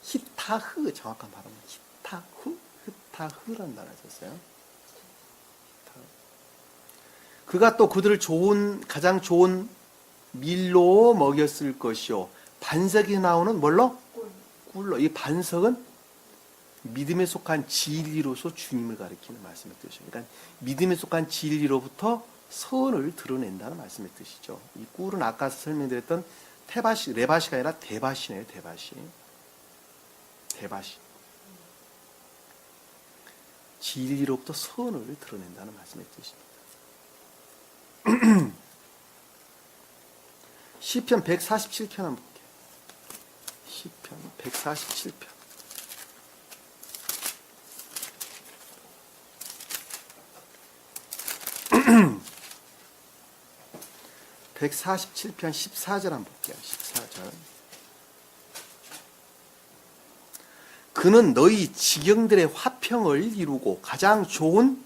히타흐 정확한 발음은 히타흐라는 단어를 썼어요. 그가 또 그들을 가장 좋은 밀로 먹였을 것이요. 반석이 나오는 뭘로? 꿀로. 이 반석은 믿음에 속한 진리로서 주님을 가리키는 말씀의 뜻이에요. 그러니까 믿음에 속한 진리로부터 선을 드러낸다는 말씀의 뜻이죠. 이 꿀은 아까 설명드렸던 레바시가 아니라 데바시네요. 데바시. 진리로부터 선을 드러낸다는 말씀의 뜻입니다. 시편 147편 한번 볼게요. 시편 147편. (147편) 14절 한번 볼게요. 14절. 그는 너희 지경들의 화평을 이루고 가장 좋은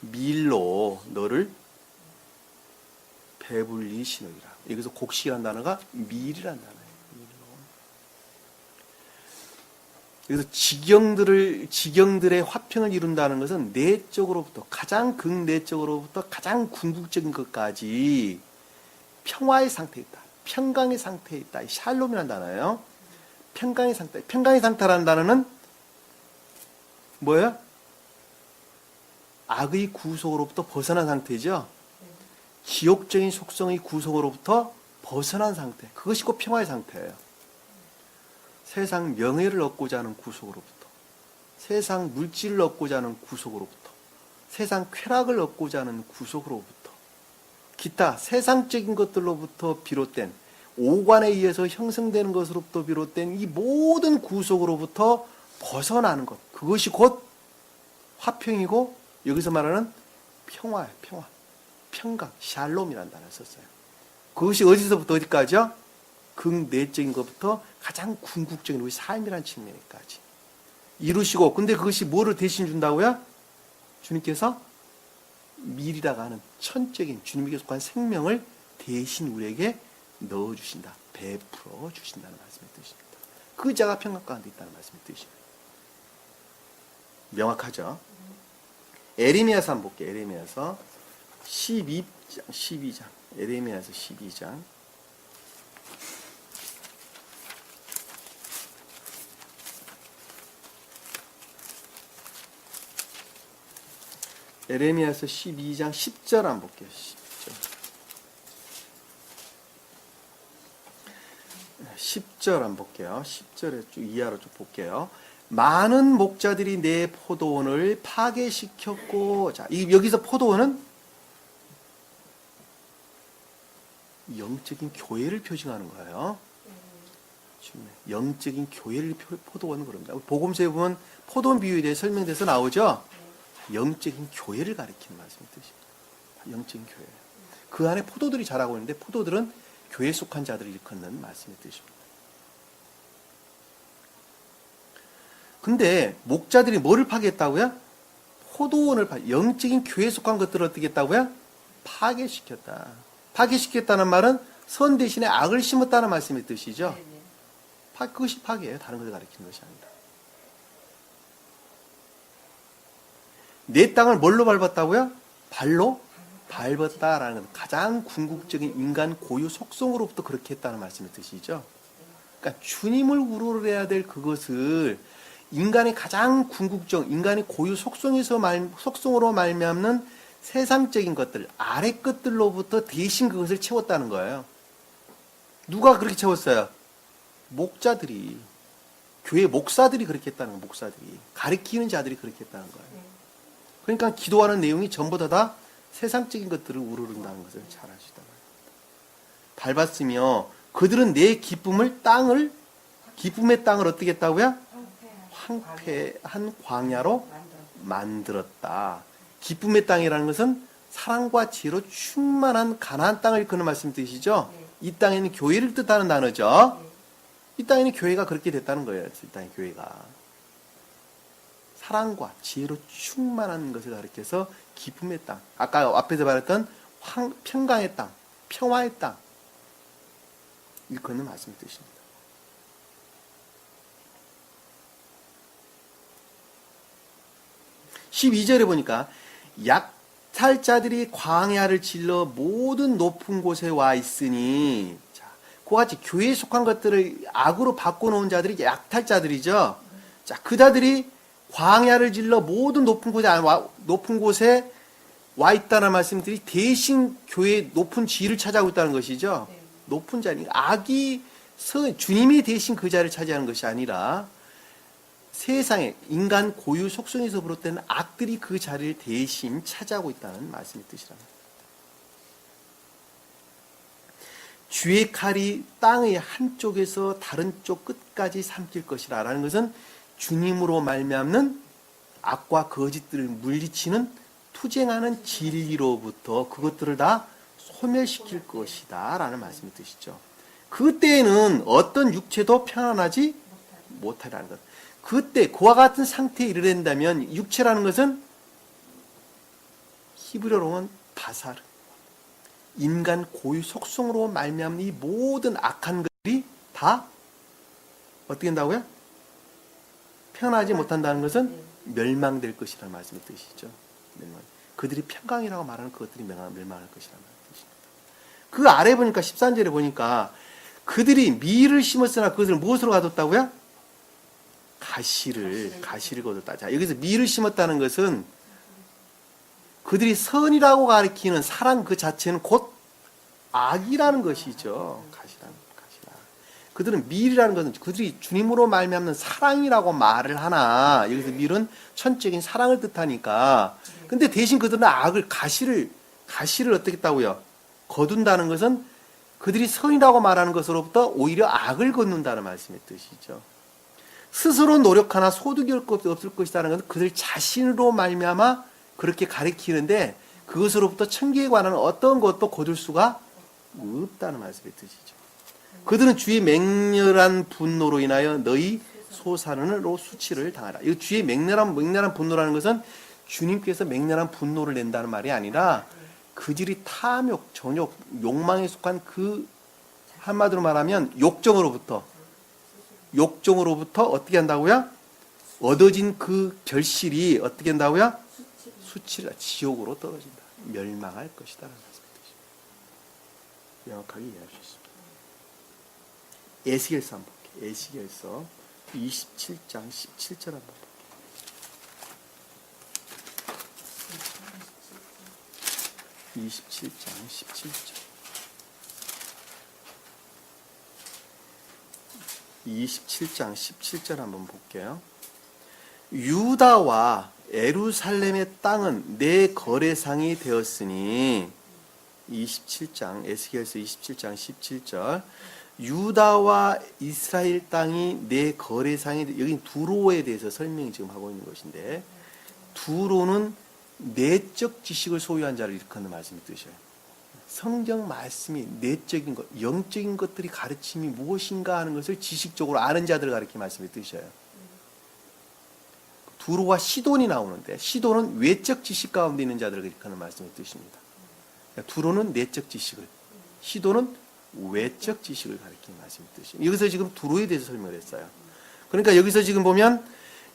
밀로 너를 배불리시느니라. 여기서 곡식이라는 단어가 밀이라는 단어예요. 밀로. 그래서 지경들의 화평을 이룬다는 것은 내적으로부터 가장 극내적으로부터 가장 궁극적인 것까지 평화의 상태에 있다. 평강의 상태에 있다. 샬롬이라는 단어예요. 평강의 상태. 평강의 상태라는 단어는 뭐예요? 악의 구속으로부터 벗어난 상태죠. 지옥적인 속성의 구속으로부터 벗어난 상태. 그것이 곧 평화의 상태예요. 세상 명예를 얻고자 하는 구속으로부터, 세상 물질을 얻고자 하는 구속으로부터, 세상 쾌락을 얻고자 하는 구속으로부터, 기타 세상적인 것들로부터 비롯된 오관에 의해서 형성되는 것으로부터 비롯된 이 모든 구속으로부터 벗어나는 것. 그것이 곧 화평이고 여기서 말하는 평화예요. 평강, 샬롬이라는 단어를 썼어요. 그것이 어디서부터 어디까지요? 극내적인 것부터 가장 궁극적인 우리 삶이라는 측면까지 이루시고, 근데 그것이 뭐를 대신 준다고요? 주님께서 밀이라고 하는 천적인 주님에게 속한 생명을 대신 우리에게 넣어주신다. 베풀어 주신다는 말씀의 뜻입니다. 그 자가 평강 가운데 있다는 말씀의 뜻이에요. 명확하죠? 에레미야서 한번 볼게요. 에레미야서 12장. 에레미야서 12장. 에레미야서 12장 10절 한번 볼게요. 10절. 10절 한번 볼게요. 10절에 쭉 이하로 쭉 볼게요. 많은 목자들이 내 포도원을 파괴시켰고, 자, 여기서 포도원은 영적인 교회를 표징하는 거예요. 영적인 교회를 포도원은 그럽니다. 복음서에 보면 포도원 비유에 대해 설명돼서 나오죠. 영적인 교회를 가리키는 말씀이 뜻입니다. 영적인 교회. 그 안에 포도들이 자라고 있는데 포도들은 교회에 속한 자들을 일컫는 말씀의 뜻입니다. 근데 목자들이 뭐를 파괴했다고요? 포도원을 영적인 교회에 속한 것들을 어떻게 했다고요? 파괴시켰다. 파괴시켰다는 말은 선 대신에 악을 심었다는 말씀의 뜻이죠. 그것이 파괴예요. 다른 것을 가리키는 것이 아니라. 내 땅을 뭘로 밟았다고요? 발로 밟았다라는 것. 가장 궁극적인 인간 고유 속성으로부터 그렇게 했다는 말씀의 뜻이죠. 그러니까 주님을 우러러야 될 그것을 인간의 가장 궁극적, 인간의 고유 속성으로 말미암는 세상적인 것들, 아래 것들로부터 대신 그것을 채웠다는 거예요. 누가 그렇게 채웠어요? 목자들이, 교회 목사들이 그렇게 했다는 거예요. 목사들이. 가르치는 자들이 그렇게 했다는 거예요. 그러니까 기도하는 내용이 전부 다 세상적인 것들을 우러른다는 것을 잘 아시다. 밟았으며 그들은 내 기쁨의 땅을 어떻게 했다고요? 황폐한 광야로 만들었다. 기쁨의 땅이라는 것은 사랑과 지혜로 충만한 가나안 땅을 일컫는 말씀 뜻이죠. 이 땅에는 교회를 뜻하는 단어죠. 이 땅에는 교회가 그렇게 됐다는 거예요. 이 땅의 교회가. 사랑과 지혜로 충만한 것을 가리켜서 기쁨의 땅. 아까 앞에서 말했던 평강의 땅, 평화의 땅. 일컫는 말씀의 뜻입니다. 12절에 보니까 약탈자들이 광야를 질러 모든 높은 곳에 와 있으니, 자, 그와 같이 교회에 속한 것들을 악으로 바꿔놓은 자들이 약탈자들이죠. 자, 그 자들이 광야를 질러 모든 높은 곳에 와 있다는 말씀들이 대신 교회의 높은 지위를 차지하고 있다는 것이죠. 높은 자리, 주님이 대신 그 자리를 차지하는 것이 아니라 세상에 인간 고유 속성에서 비롯된 악들이 그 자리를 대신 차지하고 있다는 말씀의 뜻이랍니다. 주의 칼이 땅의 한쪽에서 다른 쪽 끝까지 삼킬 것이라 라는 것은 주님으로 말미암는 악과 거짓들을 물리치는 투쟁하는 진리로부터 그것들을 다 소멸시킬 것이다 라는 말씀의 뜻이죠. 그때에는 어떤 육체도 편안하지 못하라는 것. 그때 그와 같은 상태에 이르른다면 육체라는 것은 히브리어로는 바사르, 인간 고유 속성으로 말미암는 이 모든 악한 것들이 다 어떻게 된다고요? 편하지 못한다는 것은 멸망될 것이라는 말씀의 뜻이죠. 그들이 평강이라고 말하는 그것들이 멸망할 것이라는 뜻입니다. 그 아래 보니까 13절에 보니까 그들이 밀을 심었으나 그것을 무엇으로 가뒀다고요? 가시를 거뒀다. 자, 여기서 밀을 심었다는 것은 그들이 선이라고 가리키는 사랑 그 자체는 곧 악이라는 것이죠. 가시라. 그들은 밀이라는 것은 그들이 주님으로 말미암는 사랑이라고 말을 하나, 여기서 밀은 천적인 사랑을 뜻하니까. 근데 대신 그들은 가시를 어떻게 했다고요? 거둔다는 것은 그들이 선이라고 말하는 것으로부터 오히려 악을 걷는다는 말씀의 뜻이죠. 스스로 노력하나 소득이 없을 것이라는 것은 그들 자신으로 말미암아 그렇게 가리키는데 그것으로부터 천국에 관한 어떤 것도 거둘 수가 없다는 말씀의 뜻이죠. 그들은 주의 맹렬한 분노로 인하여 너희 소산으로 수치를 당하라. 이 주의 맹렬한 분노라는 것은 주님께서 맹렬한 분노를 낸다는 말이 아니라 그들이 탐욕, 정욕, 욕망에 속한 그 한마디로 말하면 욕정으로부터 어떻게 한다고요? 얻어진 그 결실이 어떻게 한다고요? 수치를 지옥으로 떨어진다. 멸망할 것이다. 라는 말씀입니다. 명확하게 이해할 수 있습니다. 에스겔서 한번 볼게요. 에스겔서 27장 17절 한번 볼게요. 27장 17절. 27장 17절 한번 볼게요. 유다와 예루살렘의 땅은 내 거래상이 되었으니 27장 에스겔서 27장 17절 유다와 이스라엘 땅이 내 거래상이 여기 두로에 대해서 설명이 지금 하고 있는 것인데 두로는 내적 지식을 소유한 자를 일컫는 말씀이 뜻이에요. 성경 말씀이 내적인 것, 영적인 것들이 가르침이 무엇인가 하는 것을 지식적으로 아는 자들을 가리키는 말씀이 뜻이에요. 두로와 시돈이 나오는데 시돈은 외적 지식 가운데 있는 자들을 일컫는 말씀의 뜻입니다. 두로는 내적 지식을, 시돈은 외적 지식을 가리키는 말씀의 뜻이에요. 여기서 지금 두로에 대해서 설명을 했어요. 그러니까 여기서 지금 보면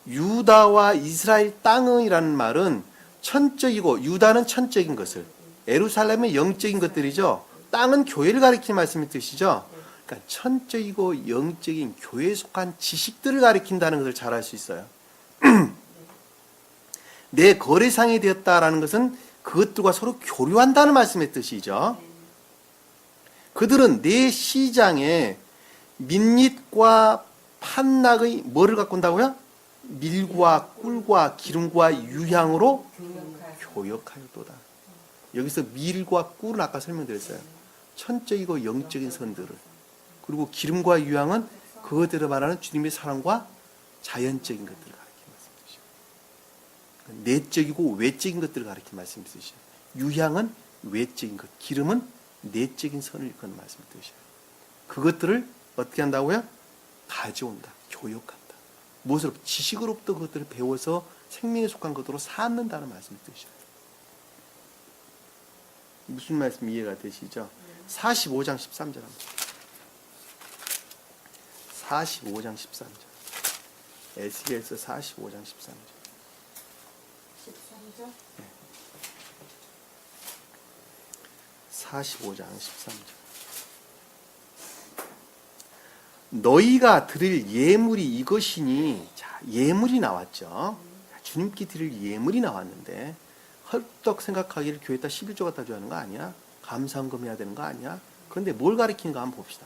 유다와 이스라엘 땅이라는 말은 천적이고 유다는 천적인 것을, 예루살렘은 영적인 것들이죠. 땅은 교회를 가리키는 말씀의 뜻이죠. 그러니까 천적이고 영적인 교회에 속한 지식들을 가리킨다는 것을 잘 알 수 있어요. 내 거래상이 되었다라는 것은 그것들과 서로 교류한다는 말씀의 뜻이죠. 그들은 내 시장에 민닛과 판낙의 뭐를 갖고 온다고요? 밀과 꿀과 기름과 유향으로 교역하였도다. 여기서 밀과 꿀은 아까 설명드렸어요. 천적이고 영적인 선들을, 그리고 기름과 유향은 그것들을 말하는 주님의 사랑과 자연적인 것들을 가리키는 말씀이죠. 내적이고 외적인 것들을 가리키는 말씀이죠. 유향은 외적인 것, 기름은 내적인 선을 일컫는 말씀이 뜻이에요. 그것들을 어떻게 한다고요? 가져온다, 교역한다. 무엇으로? 지식으로부터 그것들을 배워서 생명에 속한 것으로 삼는다는 말씀이 뜻이에요. 무슨 말씀 이해가 되시죠? 45장 13절 한번. 45장 13절. 에스겔서 45장 13절.
13절?
네. 45장 13절. 너희가 드릴 예물이 이것이니, 자, 예물이 나왔죠. 주님께 드릴 예물이 나왔는데 헐떡 생각하기를 교회에다 11조 갖다 줘야 하는 거 아니야? 감사헌금 해야 되는 거 아니야? 그런데 뭘 가리키는가 한번 봅시다.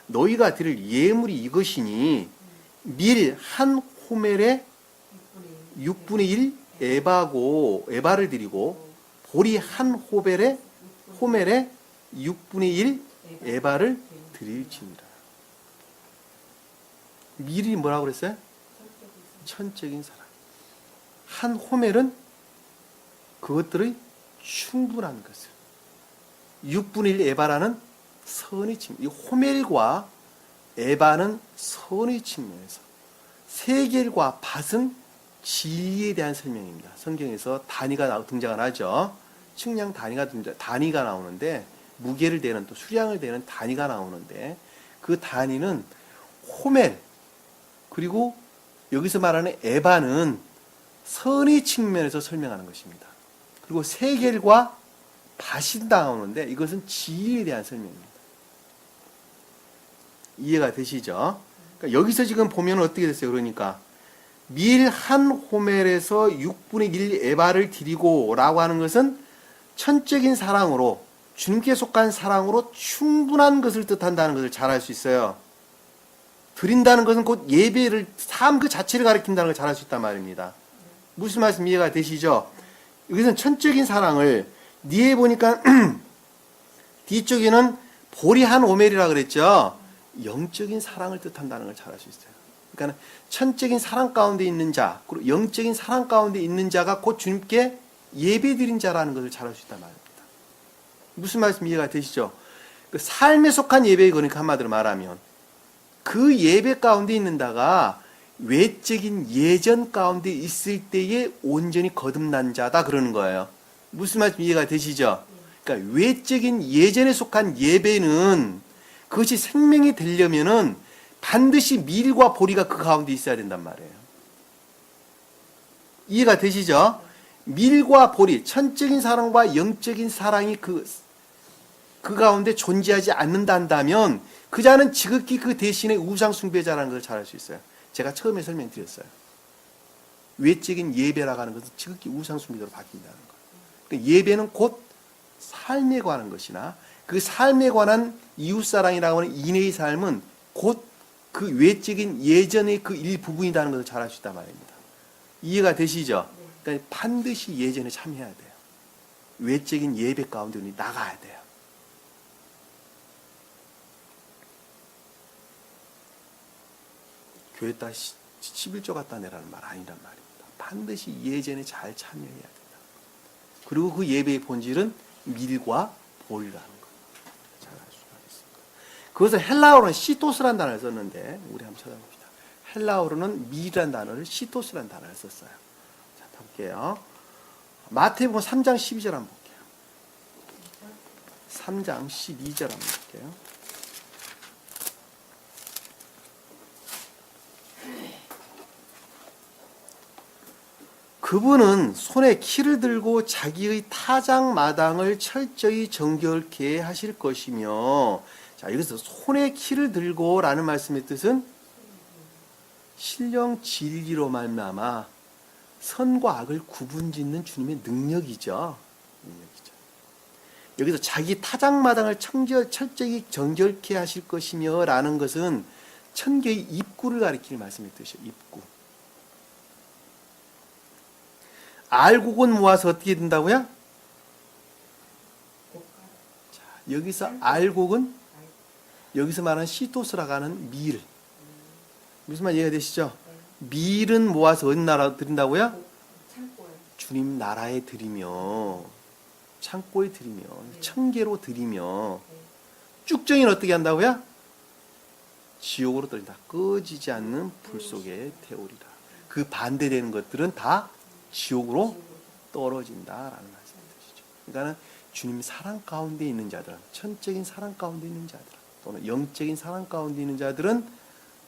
너희가 드릴 예물이 이것이니 밀 한 호멜에 6분의 1 에바를 드리고 보리 한 호멜에 6분의 1 에바를 드릴지니라. 밀이 뭐라고 그랬어요? 천적인 사랑. 한 호멜은 그것들의 충분한 것을, 6분의 1 에바라는 선의 측면, 이 호멜과 에바는 선의 측면에서, 세겔과 밭은 진리에 대한 설명입니다. 성경에서 단위가 등장을 하죠. 측량 단위가 나오는데, 무게를 대는, 또 수량을 대는 단위가 나오는데, 그 단위는 호멜, 그리고 여기서 말하는 에바는 선의 측면에서 설명하는 것입니다. 그리고 세겔과 밭이 나오는데 이것은 진리에 대한 설명입니다. 이해가 되시죠? 그러니까 여기서 지금 보면 어떻게 됐어요? 그러니까 밀 한 호멜에서 6분의 1 에바를 드리고 라고 하는 것은 천적인 사랑으로, 주님께 속한 사랑으로 충분한 것을 뜻한다는 것을 잘 알 수 있어요. 드린다는 것은 곧 예배를, 삶 그 자체를 가리킨다는 걸 잘 알 수 있단 말입니다. 무슨 말씀 이해가 되시죠? 여기서는 천적인 사랑을, 뒤에 보니까 뒤쪽에는 보리 한 오멜이라 그랬죠. 영적인 사랑을 뜻한다는 걸 잘 알 수 있어요. 그러니까 천적인 사랑 가운데 있는 자, 그리고 영적인 사랑 가운데 있는 자가 곧 주님께 예배 드린 자라는 것을 잘 알 수 있단 말입니다. 무슨 말씀 이해가 되시죠? 그 삶에 속한 예배, 그러니까 한마디로 말하면 그 예배 가운데 있는 자가 외적인 예전 가운데 있을 때에 온전히 거듭난 자다 그러는 거예요. 무슨 말씀 이해가 되시죠? 그러니까 외적인 예전에 속한 예배는 그것이 생명이 되려면은 반드시 밀과 보리가 그 가운데 있어야 된단 말이에요. 이해가 되시죠? 밀과 보리, 천적인 사랑과 영적인 사랑이 그 가운데 존재하지 않는다 한다면 그 자는 지극히 그 대신에 우상 숭배자라는 걸 잘 알 수 있어요. 제가 처음에 설명드렸어요. 외적인 예배라고 하는 것은 지극히 우상숭배로 바뀐다는 것. 그러니까 예배는 곧 삶에 관한 것이나 그 삶에 관한 이웃사랑이라고 하는 인의 삶은 곧 그 외적인 예전의 그 일부분이라는 것을 잘 알 수 있단 말입니다. 이해가 되시죠? 그러니까 반드시 예전에 참여해야 돼요. 외적인 예배 가운데 우리 나가야 돼요. 교회에다 11조 갖다 내라는 말 아니란 말입니다. 반드시 예전에 잘 참여해야 된다. 그리고 그 예배의 본질은 밀과 볼이라는 것. 잘 알 수가 있습니다. 그것을 헬라어로는 시토스라는 단어를 썼는데 우리 한번 찾아봅시다. 헬라어로는 밀이라는 단어를 시토스라는 단어를 썼어요. 자, 볼게요. 마태복음 3장 12절 한번 볼게요. 3장 12절 한번 볼게요. 그분은 손에 키를 들고 자기의 타작마당을 철저히 정결케 하실 것이며, 자, 여기서 손에 키를 들고 라는 말씀의 뜻은 신령 진리로 말미암아 선과 악을 구분짓는 주님의 능력이죠. 여기서 자기 타작마당을 철저히 정결케 하실 것이며 라는 것은 천계의 입구를 가리키는 말씀의 뜻이에요. 입구. 알곡은 모아서 어떻게 된다고요? 자, 여기서 알곡은 여기서 말하는 시토스라고 하는 밀. 무슨 말 이해가 되시죠? 밀은 모아서 어디 나라 드린다고요? 주님 나라에 드리며, 창고에 드리며, 청계로 드리며, 쭉정이는 어떻게 한다고요? 지옥으로 떨어진다. 꺼지지 않는 불 속에 태우리라. 그 반대되는 것들은 다 지옥으로 떨어진다라는 말씀을 드시죠. 그러니까 주님 사랑 가운데 있는 자들은, 천적인 사랑 가운데 있는 자들, 또는 영적인 사랑 가운데 있는 자들은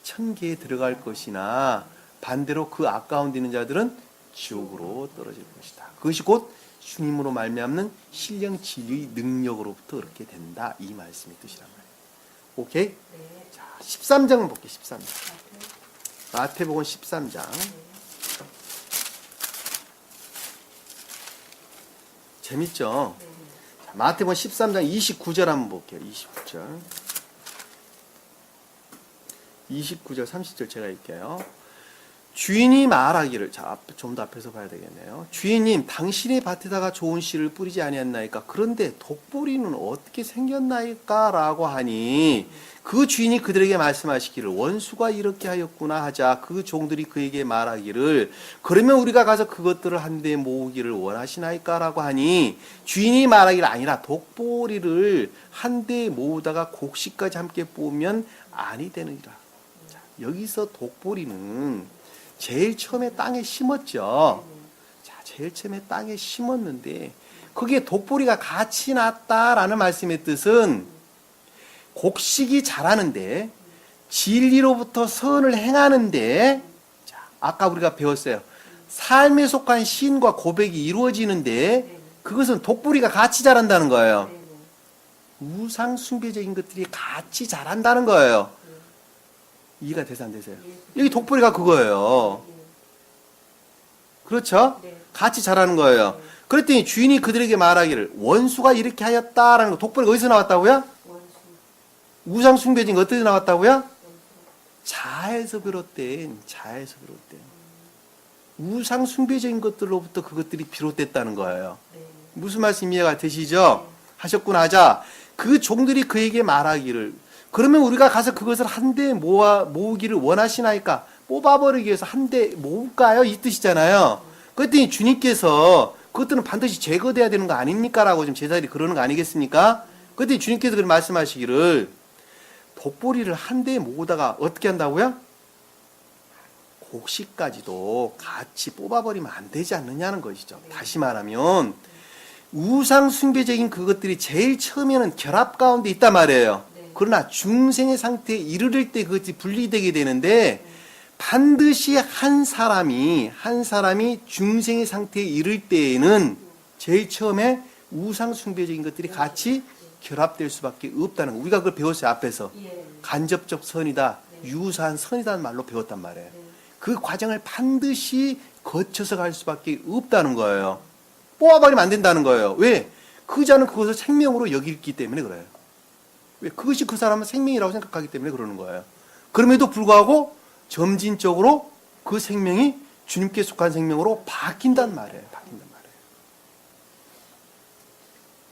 천계에 들어갈 것이나 반대로 그 악 가운데 있는 자들은 지옥으로 떨어질 것이다. 그것이 곧 주님으로 말미암는 신령 진리의 능력으로부터 그렇게 된다. 이 말씀의 뜻이란 말이에요. 오케이?
네.
자, 13장을 볼게요. 13장. 마태복음 13장. 재밌죠? 자, 마태복음 13장 29절 한번 볼게요. 29절. 29절 30절 제가 읽게요. 주인이 말하기를, 자, 좀 더 앞에서 봐야 되겠네요. 주인님, 당신의 밭에다가 좋은 씨를 뿌리지 아니했나이까? 그런데 독보리는 어떻게 생겼나이까? 라고 하니 그 주인이 그들에게 말씀하시기를, 원수가 이렇게 하였구나 하자 그 종들이 그에게 말하기를, 그러면 우리가 가서 그것들을 한데 모으기를 원하시나이까? 라고 하니 주인이 말하기를, 아니라 독보리를 한데 모으다가 곡식까지 함께 뽑으면 아니 되느니라. 자, 여기서 독보리는 제일 처음에 땅에 심었죠. 자, 제일 처음에 땅에 심었는데 거기에 독보리가 같이 났다라는 말씀의 뜻은 곡식이 자라는데 진리로부터 선을 행하는데, 자, 아까 우리가 배웠어요. 삶에 속한 시인과 고백이 이루어지는데 그것은 독보리가 같이 자란다는 거예요. 우상 숭배적인 것들이 같이 자란다는 거예요. 이해가 돼서 안 되세요? 여기 독보리가 그거예요. 그렇죠? 같이 자라는 거예요. 그랬더니 주인이 그들에게 말하기를, 원수가 이렇게 하였다라는 거. 독보리가 어디서 나왔다고요? 우상 숭배적인 거 어디서 나왔다고요? 자에서 비롯된 우상 숭배적인 것들로부터 그것들이 비롯됐다는 거예요. 무슨 말씀 이해가 되시죠? 하셨구나 하자 그 종들이 그에게 말하기를, 그러면 우리가 가서 그것을 한데 모으기를 원하시나이까? 뽑아버리기 위해서 한데 모을까요? 이 뜻이잖아요. 그랬더니 주님께서 그것들은 반드시 제거돼야 되는 거 아닙니까? 라고 지금 제자들이 그러는 거 아니겠습니까? 그랬더니 주님께서 그렇게 말씀하시기를, 독보리를 한데 모으다가 어떻게 한다고요? 곡식까지도 같이 뽑아버리면 안 되지 않느냐는 것이죠. 다시 말하면 우상 숭배적인 그것들이 제일 처음에는 결합 가운데 있단 말이에요. 그러나 중생의 상태에 이르를 때 그것이 분리되게 되는데, 반드시 한 사람이 중생의 상태에 이를 때에는 제일 처음에 우상 숭배적인 것들이 같이 결합될 수밖에 없다는 거. 우리가 그걸 배웠어요. 앞에서. 간접적 선이다, 유사한 선이라는 말로 배웠단 말이에요. 그 과정을 반드시 거쳐서 갈 수밖에 없다는 거예요. 뽑아버리면 안 된다는 거예요. 왜? 그 자는 그것을 생명으로 여기기 때문에 그래요. 왜? 그것이 그 사람은 생명이라고 생각하기 때문에 그러는 거예요. 그럼에도 불구하고 점진적으로 그 생명이 주님께 속한 생명으로 바뀐단 말이에요. 바뀐단 말이에요.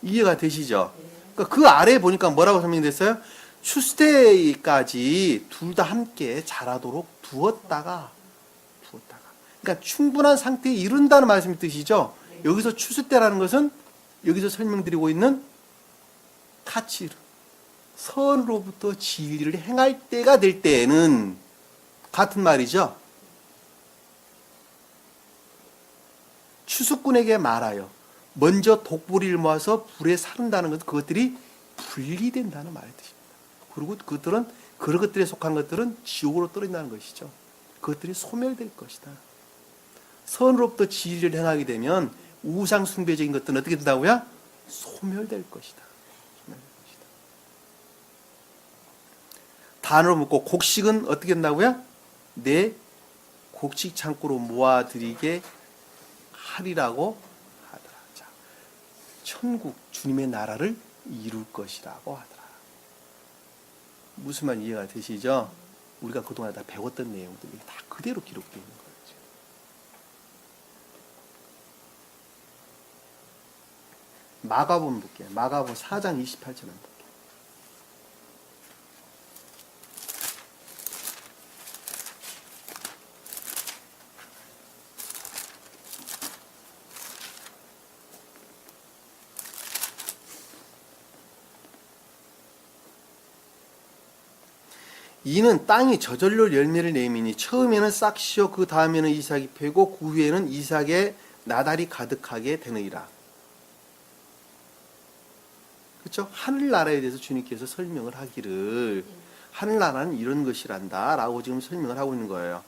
이해가 되시죠? 그러니까 그 아래에 보니까 뭐라고 설명됐어요? 추수때까지 둘 다 함께 자라도록 두었다가. 그러니까 충분한 상태에 이른다는 말씀의 뜻이죠. 여기서 추수때라는 것은 여기서 설명드리고 있는 카치르, 선으로부터 진리를 행할 때가 될 때에는 같은 말이죠. 추수꾼에게 말하여 먼저 독보리를 모아서 불에 사른다는 것은 그것들이 분리된다는 말의 뜻입니다. 그리고 그것들은 그런 것들에 속한 것들은 지옥으로 떨어진다는 것이죠. 그것들이 소멸될 것이다. 선으로부터 진리를 행하게 되면 우상 숭배적인 것들은 어떻게 된다고요? 소멸될 것이다. 소멸될 것이다. 단어로 묻고 곡식은 어떻게 된다고요? 내 곡식 창고로 모아드리게 하리라고 하더라. 자, 천국 주님의 나라를 이룰 것이라고 하더라. 무슨 말 이해가 되시죠? 우리가 그동안 다 배웠던 내용들이 다 그대로 기록되어 있는 거예요. 마가복음 볼게요. 마가복음 4장 28절을 볼게요. 이는 땅이 저절로 열매를 내미니 처음에는 싹시요 그 다음에는 이삭이 패고 그 후에는 이삭의 나달이 가득하게 되느니라. 그렇죠? 하늘나라에 대해서 주님께서 설명을 하기를 하늘나라는 이런 것이란다 라고 지금 설명을 하고 있는 거예요.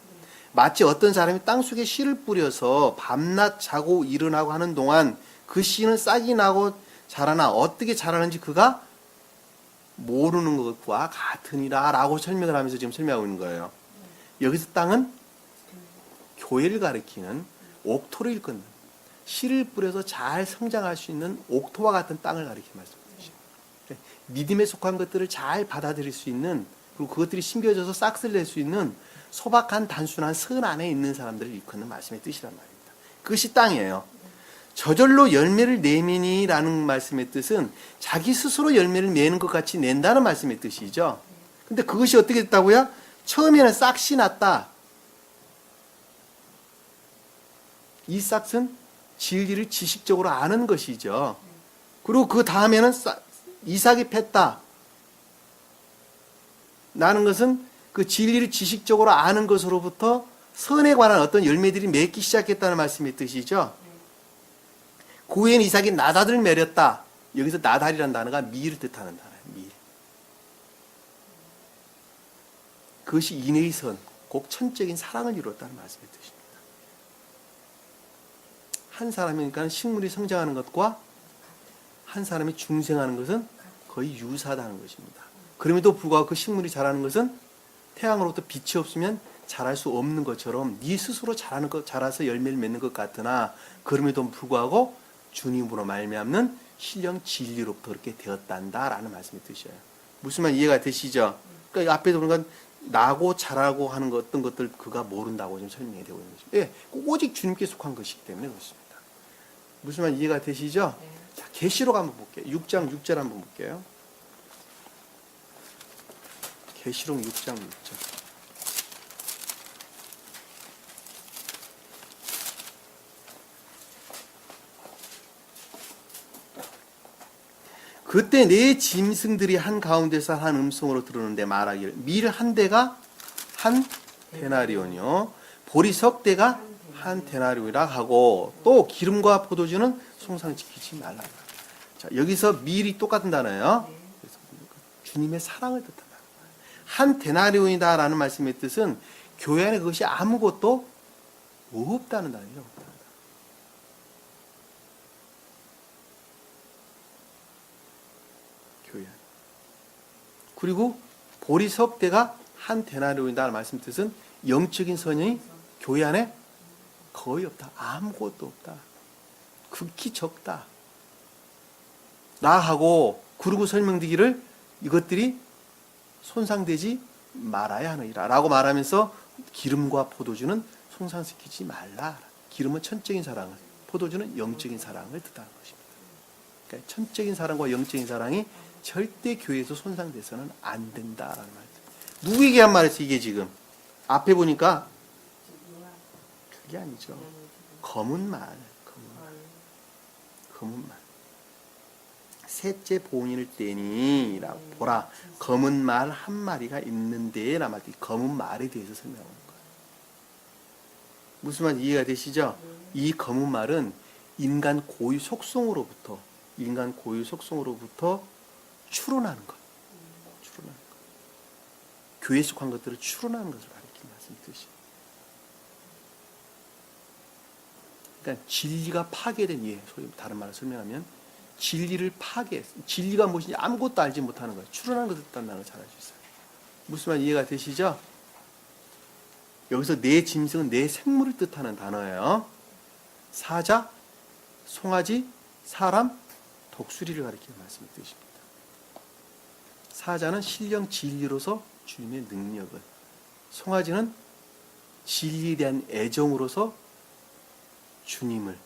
마치 어떤 사람이 땅속에 씨를 뿌려서 밤낮 자고 일어나고 하는 동안 그 씨는 싹이 나고 자라나 어떻게 자라는지 그가 모르는 것과 같으니라 라고 설명을 하면서 지금 설명하고 있는 거예요. 여기서 땅은 교회를 가리키는 옥토를 일컫는 씨를 뿌려서 잘 성장할 수 있는 옥토와 같은 땅을 가리키는 말씀이죠. 믿음에 속한 것들을 잘 받아들일 수 있는, 그리고 그것들이 심겨져서 싹을 낼 수 있는 소박한 단순한 선 안에 있는 사람들을 일컫는 말씀의 뜻이란 말입니다. 그것이 땅이에요. 저절로 열매를 내미니라는 말씀의 뜻은 자기 스스로 열매를 내는 것 같이 낸다는 말씀의 뜻이죠. 근데 그것이 어떻게 됐다고요? 처음에는 싹이 났다. 이 싹은 진리를 지식적으로 아는 것이죠. 그리고 그 다음에는 이삭이 팼다. 나는 것은 그 진리를 지식적으로 아는 것으로부터 선에 관한 어떤 열매들이 맺기 시작했다는 말씀의 뜻이죠. 그 후에는 이삭이 나달을 맺었다. 여기서 나달이라는 단어가 미를 뜻하는 단어예요. 미. 그것이 인의 선, 곧 천적인 사랑을 이뤘다는 말씀의 뜻입니다. 한 사람이니까 식물이 성장하는 것과 한 사람이 중생하는 것은 거의 유사하다는 것입니다. 그럼에도 불구하고 그 식물이 자라는 것은 태양으로부터 빛이 없으면 자랄 수 없는 것처럼 네 스스로 자라서 열매를 맺는 것 같으나 그럼에도 불구하고 주님으로 말미암는 신령 진리로부터 그렇게 되었단다라는 말씀의 뜻이에요. 무슨 말 이해가 되시죠? 그러니까 앞에서 보니까 나고 자라고 하는 어떤 것들 그가 모른다고 지금 설명이 되고 있는 거죠. 예, 오직 주님께 속한 것이기 때문에 그렇습니다. 무슨 말 이해가 되시죠?
네.
자, 계시록 한번 볼게요. 6장 6절 한번 볼게요. 계시록 6장 6절. 그때 내 짐승들이 한 가운데서 한 음성으로 들었는데 말하기를 밀 한 대가 한 데나리온이요 보리 석 대가 한 데나리온이라 하고 또 기름과 포도주는 송상 지키지 말라. 자, 여기서 밀이 똑같은 단어예요. 그래서 주님의 사랑을 뜻한다. 한 데나리온이다라는 말씀의 뜻은 교회 안에 그것이 아무것도 없다는 단어예요. 교회. 그리고 보리석 대가 한 데나리온이다라는 말씀 뜻은 영적인 선이 교회 안에 거의 없다. 아무것도 없다. 극히 적다. 나하고 그러고 설명드리기를 이것들이 손상되지 말아야 하느니라 라고 말하면서 기름과 포도주는 손상시키지 말라. 기름은 천적인 사랑을, 포도주는 영적인 사랑을 뜻하는 것입니다. 그러니까 천적인 사랑과 영적인 사랑이 절대 교회에서 손상돼서는 안 된다라는 말이죠. 누구에게 한 말이었어 이게 지금? 앞에 보니까 그게 아니죠. 검은 말. 셋째 봉인을 떼니 라고 보라. 검은 말 한 마리가 있는데 라말 때 검은 말에 대해서 설명하는 거예요. 무슨 말 이해가 되시죠? 이 검은 말은 인간 고유 속성으로부터 추론하는 것. 교회에 속한 것들을 추론하는 것을 가리키는 말씀 뜻이에요. 그러니까 진리가 파괴된 이해, 소위 다른 말로 설명하면 진리를 진리가 무엇인지 아무것도 알지 못하는 거예요. 추론하는 것을 뜻한다는 걸 잘 알 수 있어요. 무슨 말 이해가 되시죠? 여기서 내 짐승은 내 생물을 뜻하는 단어예요. 사자, 송아지, 사람, 독수리를 가리키는 말씀의 뜻입니다. 사자는 신령 진리로서 주님의 능력을, 송아지는 진리에 대한 애정으로서 주님을,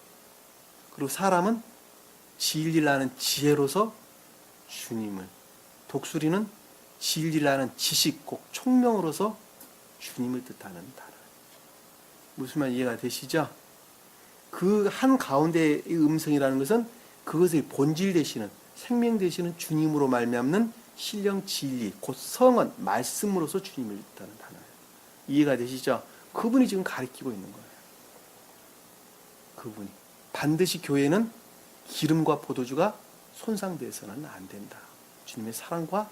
그리고 사람은 진리를 아는 지혜로서 주님을, 독수리는 진리를 아는 지식, 꼭 총명으로서 주님을 뜻하는 단어. 무슨 말 이해가 되시죠? 그 한 가운데의 음성이라는 것은 그것의 본질 되시는, 생명 되시는 주님으로 말미암는 신령 진리, 곧 성은 말씀으로서 주님을 뜻하는 단어예요. 이해가 되시죠? 그분이 지금 가리키고 있는 거예요. 그분이. 반드시 교회는 기름과 포도주가 손상돼서는 안 된다. 주님의 사랑과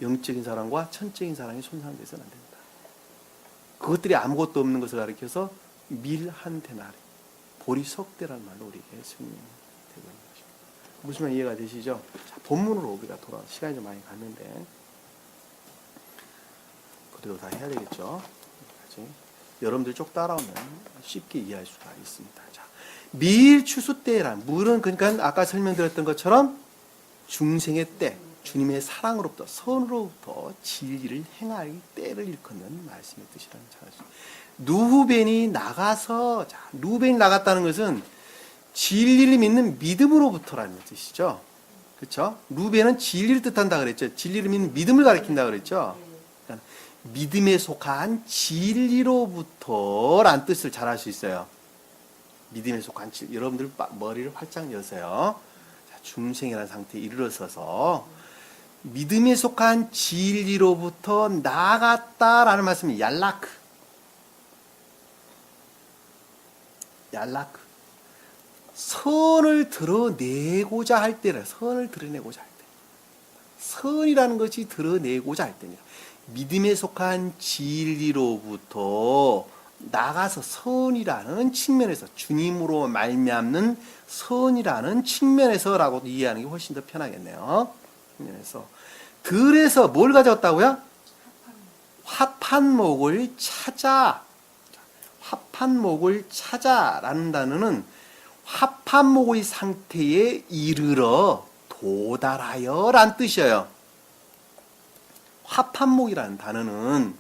영적인 사랑과 천적인 사랑이 손상돼서는 안 된다. 그것들이 아무것도 없는 것을 가리켜서 밀한 데나리, 보리석대라는 말로 우리에게 설명되고 있는 것입니다. 무슨 말 이해가 되시죠? 자, 본문으로 우리가 돌아와 시간이 좀 많이 갔는데 그래도 다 해야 되겠죠. 여러분들 쭉 따라오면 쉽게 이해할 수가 있습니다. 자, 밀추수 때란 물은 그러니까 아까 설명드렸던 것처럼 중생의 때, 주님의 사랑으로부터 선으로부터 진리를 행할 때를 일컫는 말씀의 뜻이라는 잘 누후벤이 나가서, 자, 누후벤이 나갔다는 것은 진리를 믿는 믿음으로부터라는 뜻이죠. 그렇죠? 누후벤은 진리를 뜻한다 그랬죠. 진리를 믿는 믿음을 가리킨다 그랬죠. 그러니까 믿음에 속한 진리로부터라는 뜻을 잘 알 수 있어요. 믿음에 속한 진리. 여러분들 머리를 활짝 여세요. 자, 중생이라는 상태에 이르러서서 믿음에 속한 진리로부터 나아갔다라는 말씀이 얄라크. 선을 드러내고자 할 때라. 선을 드러내고자 할 때. 선이라는 것이 드러내고자 할 때입니다. 믿음에 속한 진리로부터 나가서 선이라는 측면에서, 주님으로 말미암는 선이라는 측면에서라고 이해하는 게 훨씬 더 편하겠네요. 측면에서. 들에서 뭘 가져왔다고요? 화판목을 찾아. 화판목을 찾아라는 단어는 화판목의 상태에 이르러 도달하여 라는 뜻이에요. 화판목이라는 단어는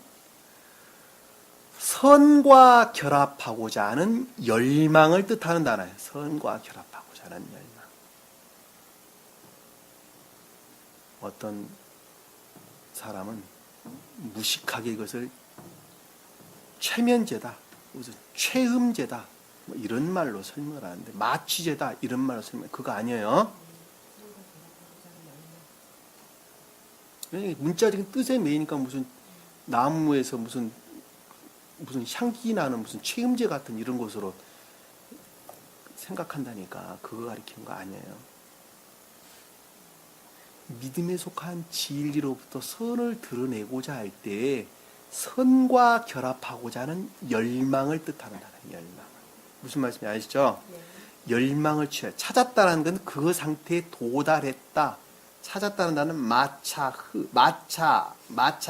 선과 결합하고자 하는 열망을 뜻하는 단어예요. 선과 결합하고자 하는 열망. 어떤 사람은 무식하게 이것을 최면제다, 무슨 최음제다, 뭐 이런 말로 설명을 하는데, 마취제다 이런 말로 설명, 그거 아니에요. 문자적인 뜻의 매이니까 무슨 나무에서 무슨 향기 나는 무슨 최음제 같은 이런 것으로 생각한다니까 그거 가리키는 거 아니에요. 믿음에 속한 진리로부터 선을 드러내고자 할 때 선과 결합하고자 하는 열망을 뜻하는 단어예요. 열망. 무슨 말씀인지 아시죠? 열망을 찾았다는 건 그 상태에 도달했다. 찾았다는 단어는 마차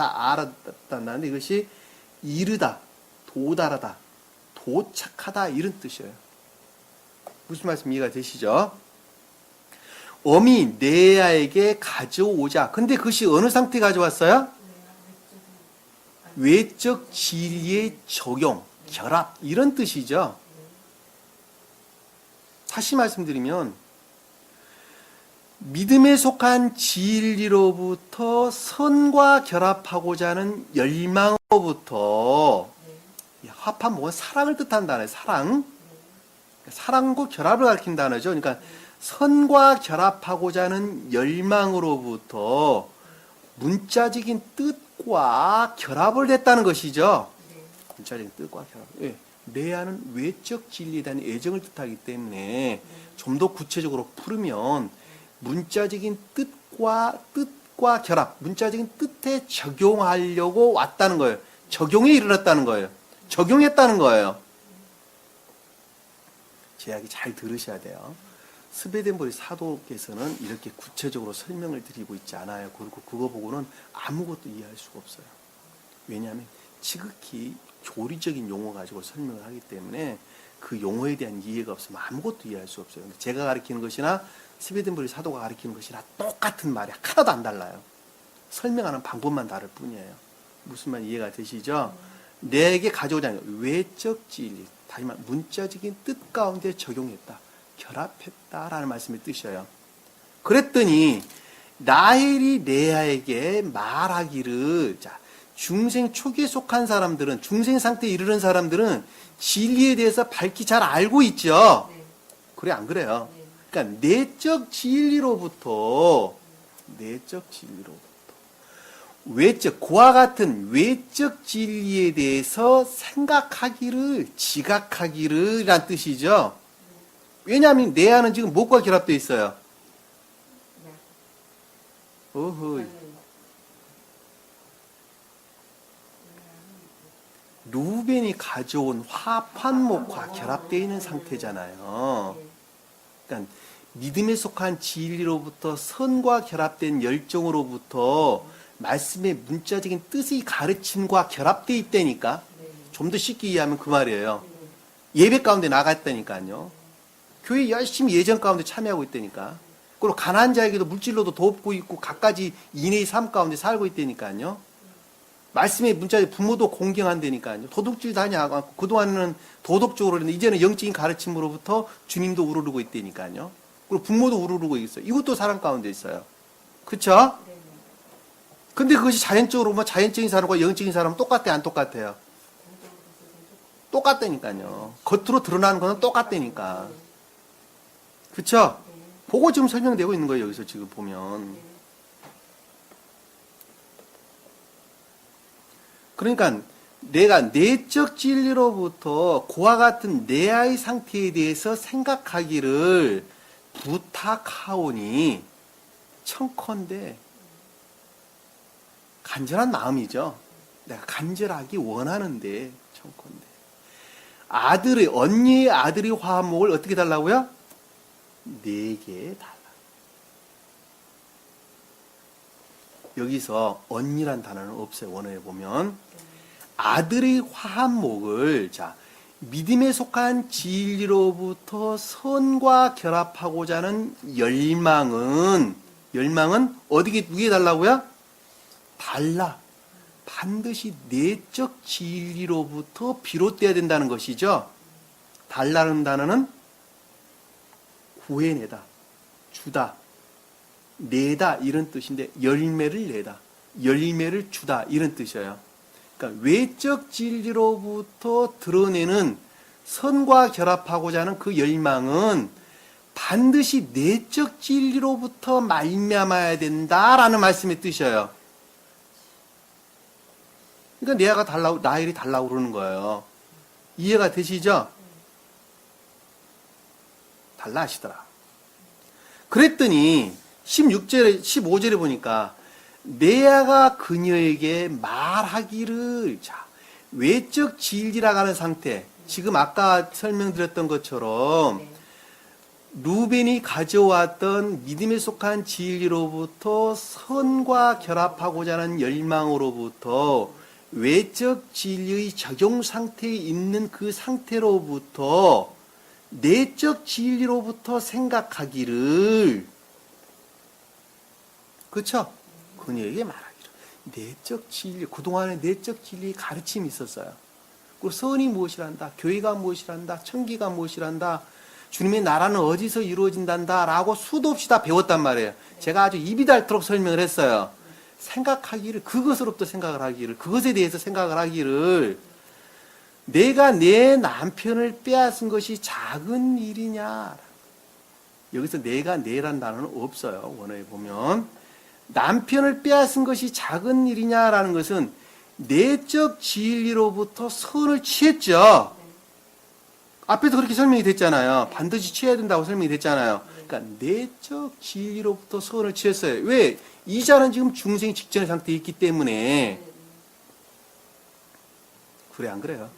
알았다는 단어인데, 이것이 이르다, 도달하다, 도착하다 이런 뜻이에요. 무슨 말씀 이해가 되시죠? 엄이 레아에게 가져오자. 근데 그것이 어느 상태에 가져왔어요? 외적 진리의 적용, 결합 이런 뜻이죠. 다시 말씀드리면 믿음에 속한 진리로부터 선과 결합하고자 하는 열망으로부터 합한목은 사랑을 뜻하는 단어예요. 사랑과 결합을 가리킨 단어죠. 그러니까 선과 결합하고자 하는 열망으로부터 문자적인 뜻과 결합을 했다는 것이죠. 문자적인 뜻과 결합. 예. 레아는 외적 진리에 대한 애정을 뜻하기 때문에 좀 더 구체적으로 풀으면 문자적인 뜻과 결합, 문자적인 뜻에 적용하려고 왔다는 거예요. 적용에 이르렀다는 거예요. 적용했다는 거예요. 제 이야기 잘 들으셔야 돼요. 스베덴보리 사도께서는 이렇게 구체적으로 설명을 드리고 있지 않아요. 그리고 그거 보고는 아무것도 이해할 수가 없어요. 왜냐하면 지극히 교리적인 용어 가지고 설명을 하기 때문에 그 용어에 대한 이해가 없으면 아무것도 이해할 수 없어요. 제가 가르치는 것이나 스베덴보리 사도가 가르치는 것이나 똑같은 말이 하나도 안 달라요. 설명하는 방법만 다를 뿐이에요. 무슨 말 이해가 되시죠? 내게 가져오자는 외적 진리, 다시 말해 문자적인 뜻 가운데 적용했다. 결합했다라는 말씀의 뜻이에요. 그랬더니 라헬이 레아에게 말하기를, 자, 중생 초기에 속한 사람들은, 중생 상태에 이르는 사람들은 진리에 대해서 밝히 잘 알고 있죠. 그래 안 그래요? 그러니까 내적 진리로부터 외적, 그와 같은 외적 진리에 대해서 생각하기를, 지각하기를 이란 뜻이죠. 왜냐하면 레아는 지금 무엇과 결합되어 있어요? 어허. 루벤이 가져온 화판목과 결합되어 있는 상태잖아요. 그러니까 믿음에 속한 진리로부터 선과 결합된 열정으로부터 말씀의 문자적인 뜻의 가르침과 결합되어 있다니까. 좀 더 쉽게 이해하면 그 말이에요. 예배 가운데 나갔다니까요. 교회 열심히 예전 가운데 참여하고 있다니까. 그리고 가난한 자에게도 물질로도 돕고 있고 갖가지 인의 삶 가운데 살고 있다니까요. 말씀의 문자에 부모도 공경한다니까요. 도둑질도 하지 않고 그동안은 도덕적으로 했는데 이제는 영적인 가르침으로부터 주님도 우르르고 있다니까요. 그리고 부모도 우르르고 있어요. 이것도 사람 가운데 있어요. 그렇죠? 근데 그것이 자연적으로 뭐 자연적인 사람과 영적인 사람은 똑같아 안 똑같아요? 똑같다니까요. 겉으로 드러나는 거는 똑같다니까. 그렇죠? 보고 지금 설명되고 있는 거예요. 여기서 지금 보면. 그러니까 내가 내적 진리로부터 그와 같은 레아의 상태에 대해서 생각하기를 부탁하오니 청컨대 간절한 마음이죠. 내가 간절하기 원하는데 청컨대 언니의 아들의 화목을 어떻게 달라고요? 내게 달라. 여기서 언니란 단어는 없어요. 원어에 보면 아들의 화합목을, 자, 믿음에 속한 진리로부터 선과 결합하고자 하는 열망은 어디게 누구에 달라고요? 달라. 반드시 내적 진리로부터 비롯돼야 된다는 것이죠. 달라는 단어는 구해내다, 주다, 내다 이런 뜻인데 열매를 내다, 열매를 주다 이런 뜻이에요. 그러니까 외적 진리로부터 드러내는 선과 결합하고자 하는 그 열망은 반드시 내적 진리로부터 말미암아야 된다라는 말씀의 뜻이에요. 그러니까 라헬이 달라고 그러는 거예요. 이해가 되시죠? 달라 하시더라. 그랬더니 15절에 보니까 레아가 그녀에게 말하기를, 자, 외적 진리라고 하는 상태, 지금 아까 설명드렸던 것처럼 루벤이 가져왔던 믿음에 속한 진리로부터 선과 결합하고자 하는 열망으로부터 외적 진리의 적용 상태에 있는 그 상태로부터 내적 진리로부터 생각하기를, 그렇죠? 그녀에게 말하기를. 내적 진리, 그동안에 내적 진리의 가르침이 있었어요. 그 선이 무엇이란다, 교회가 무엇이란다, 천기가 무엇이란다, 주님의 나라는 어디서 이루어진단다 라고 수도 없이 다 배웠단 말이에요. 제가 아주 입이 닳도록 설명을 했어요. 생각하기를, 그것으로부터 생각을 하기를, 그것에 대해서 생각을 하기를, 내가 내 남편을 빼앗은 것이 작은 일이냐. 여기서 내가 내란 단어는 없어요. 원어에 보면 남편을 빼앗은 것이 작은 일이냐라는 것은 내적 진리로부터 선을 취했죠. 앞에도 그렇게 설명이 됐잖아요. 반드시 취해야 된다고 설명이 됐잖아요. 그러니까 내적 진리로부터 선을 취했어요. 왜? 이자는 지금 중생 직전의 상태에 있기 때문에. 그래, 안 그래요?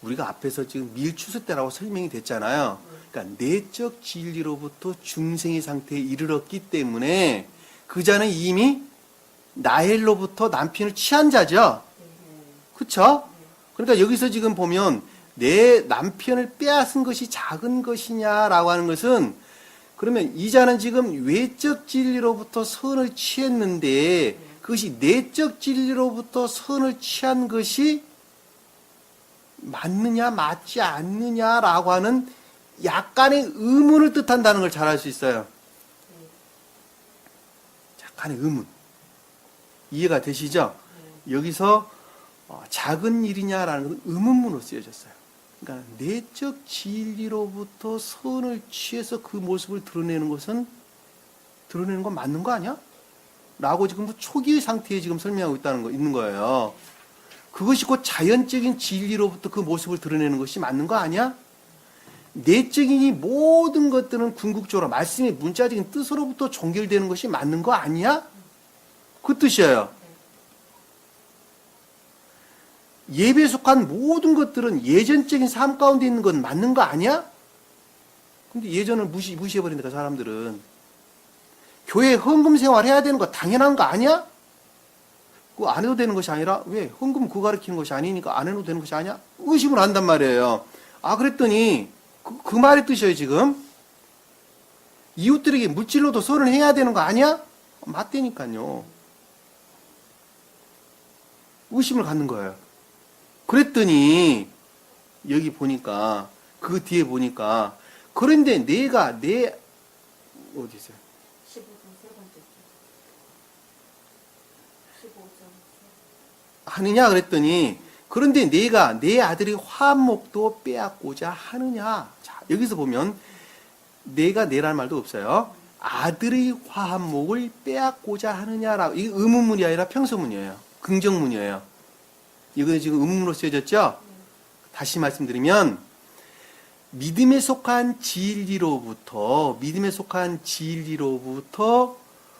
우리가 앞에서 지금 밀추수 때라고 설명이 됐잖아요. 그러니까 내적 진리로부터 중생의 상태에 이르렀기 때문에 그 자는 이미 나헬로부터 남편을 취한 자죠. 그렇죠? 그러니까 여기서 지금 보면 내 남편을 빼앗은 것이 작은 것이냐라고 하는 것은, 그러면 이 자는 지금 외적 진리로부터 선을 취했는데 그것이 내적 진리로부터 선을 취한 것이 맞느냐 맞지 않느냐라고 하는 약간의 의문을 뜻한다는 걸 잘 알 수 있어요. 약간의 의문. 이해가 되시죠? 여기서 작은 일이냐라는 것은 의문문으로 쓰여졌어요. 그러니까 내적 진리로부터 선을 취해서 그 모습을 드러내는 건 맞는 거 아니야? 라고 지금 초기의 상태에 지금 설명하고 있는 거예요. 그것이 곧 자연적인 진리로부터 그 모습을 드러내는 것이 맞는 거 아니야? 내적인 이 모든 것들은 궁극적으로 말씀의 문자적인 뜻으로부터 종결되는 것이 맞는 거 아니야? 그 뜻이에요. 예배에 속한 모든 것들은 예전적인 삶 가운데 있는 건 맞는 거 아니야? 근데 예전을 무시해버리니까 사람들은. 교회 헌금 생활 해야 되는 거 당연한 거 아니야? 그거 안 해도 되는 것이 아니라, 왜? 헌금 그거 가르치는 것이 아니니까 안 해도 되는 것이 아니야? 의심을 한단 말이에요. 아, 그랬더니, 그 말의 뜻이에요, 지금. 이웃들에게 물질로도 선을 해야 되는 거 아니야? 맞다니까요. 의심을 갖는 거예요. 그랬더니, 여기 보니까, 그 뒤에 보니까, 그런데 어디 있어요?
15장 세 번째 줄. 15장.
하느냐 그랬더니, 그런데 내가 내 아들의 화목도 빼앗고자 하느냐. 자, 여기서 보면 내가 내라는 말도 없어요. 아들의 화목을 빼앗고자 하느냐라고. 이게 의문문이 아니라 평서문이에요. 긍정문이에요. 이거 지금 의문문으로 쓰여졌죠? 다시 말씀드리면 믿음에 속한 진리로부터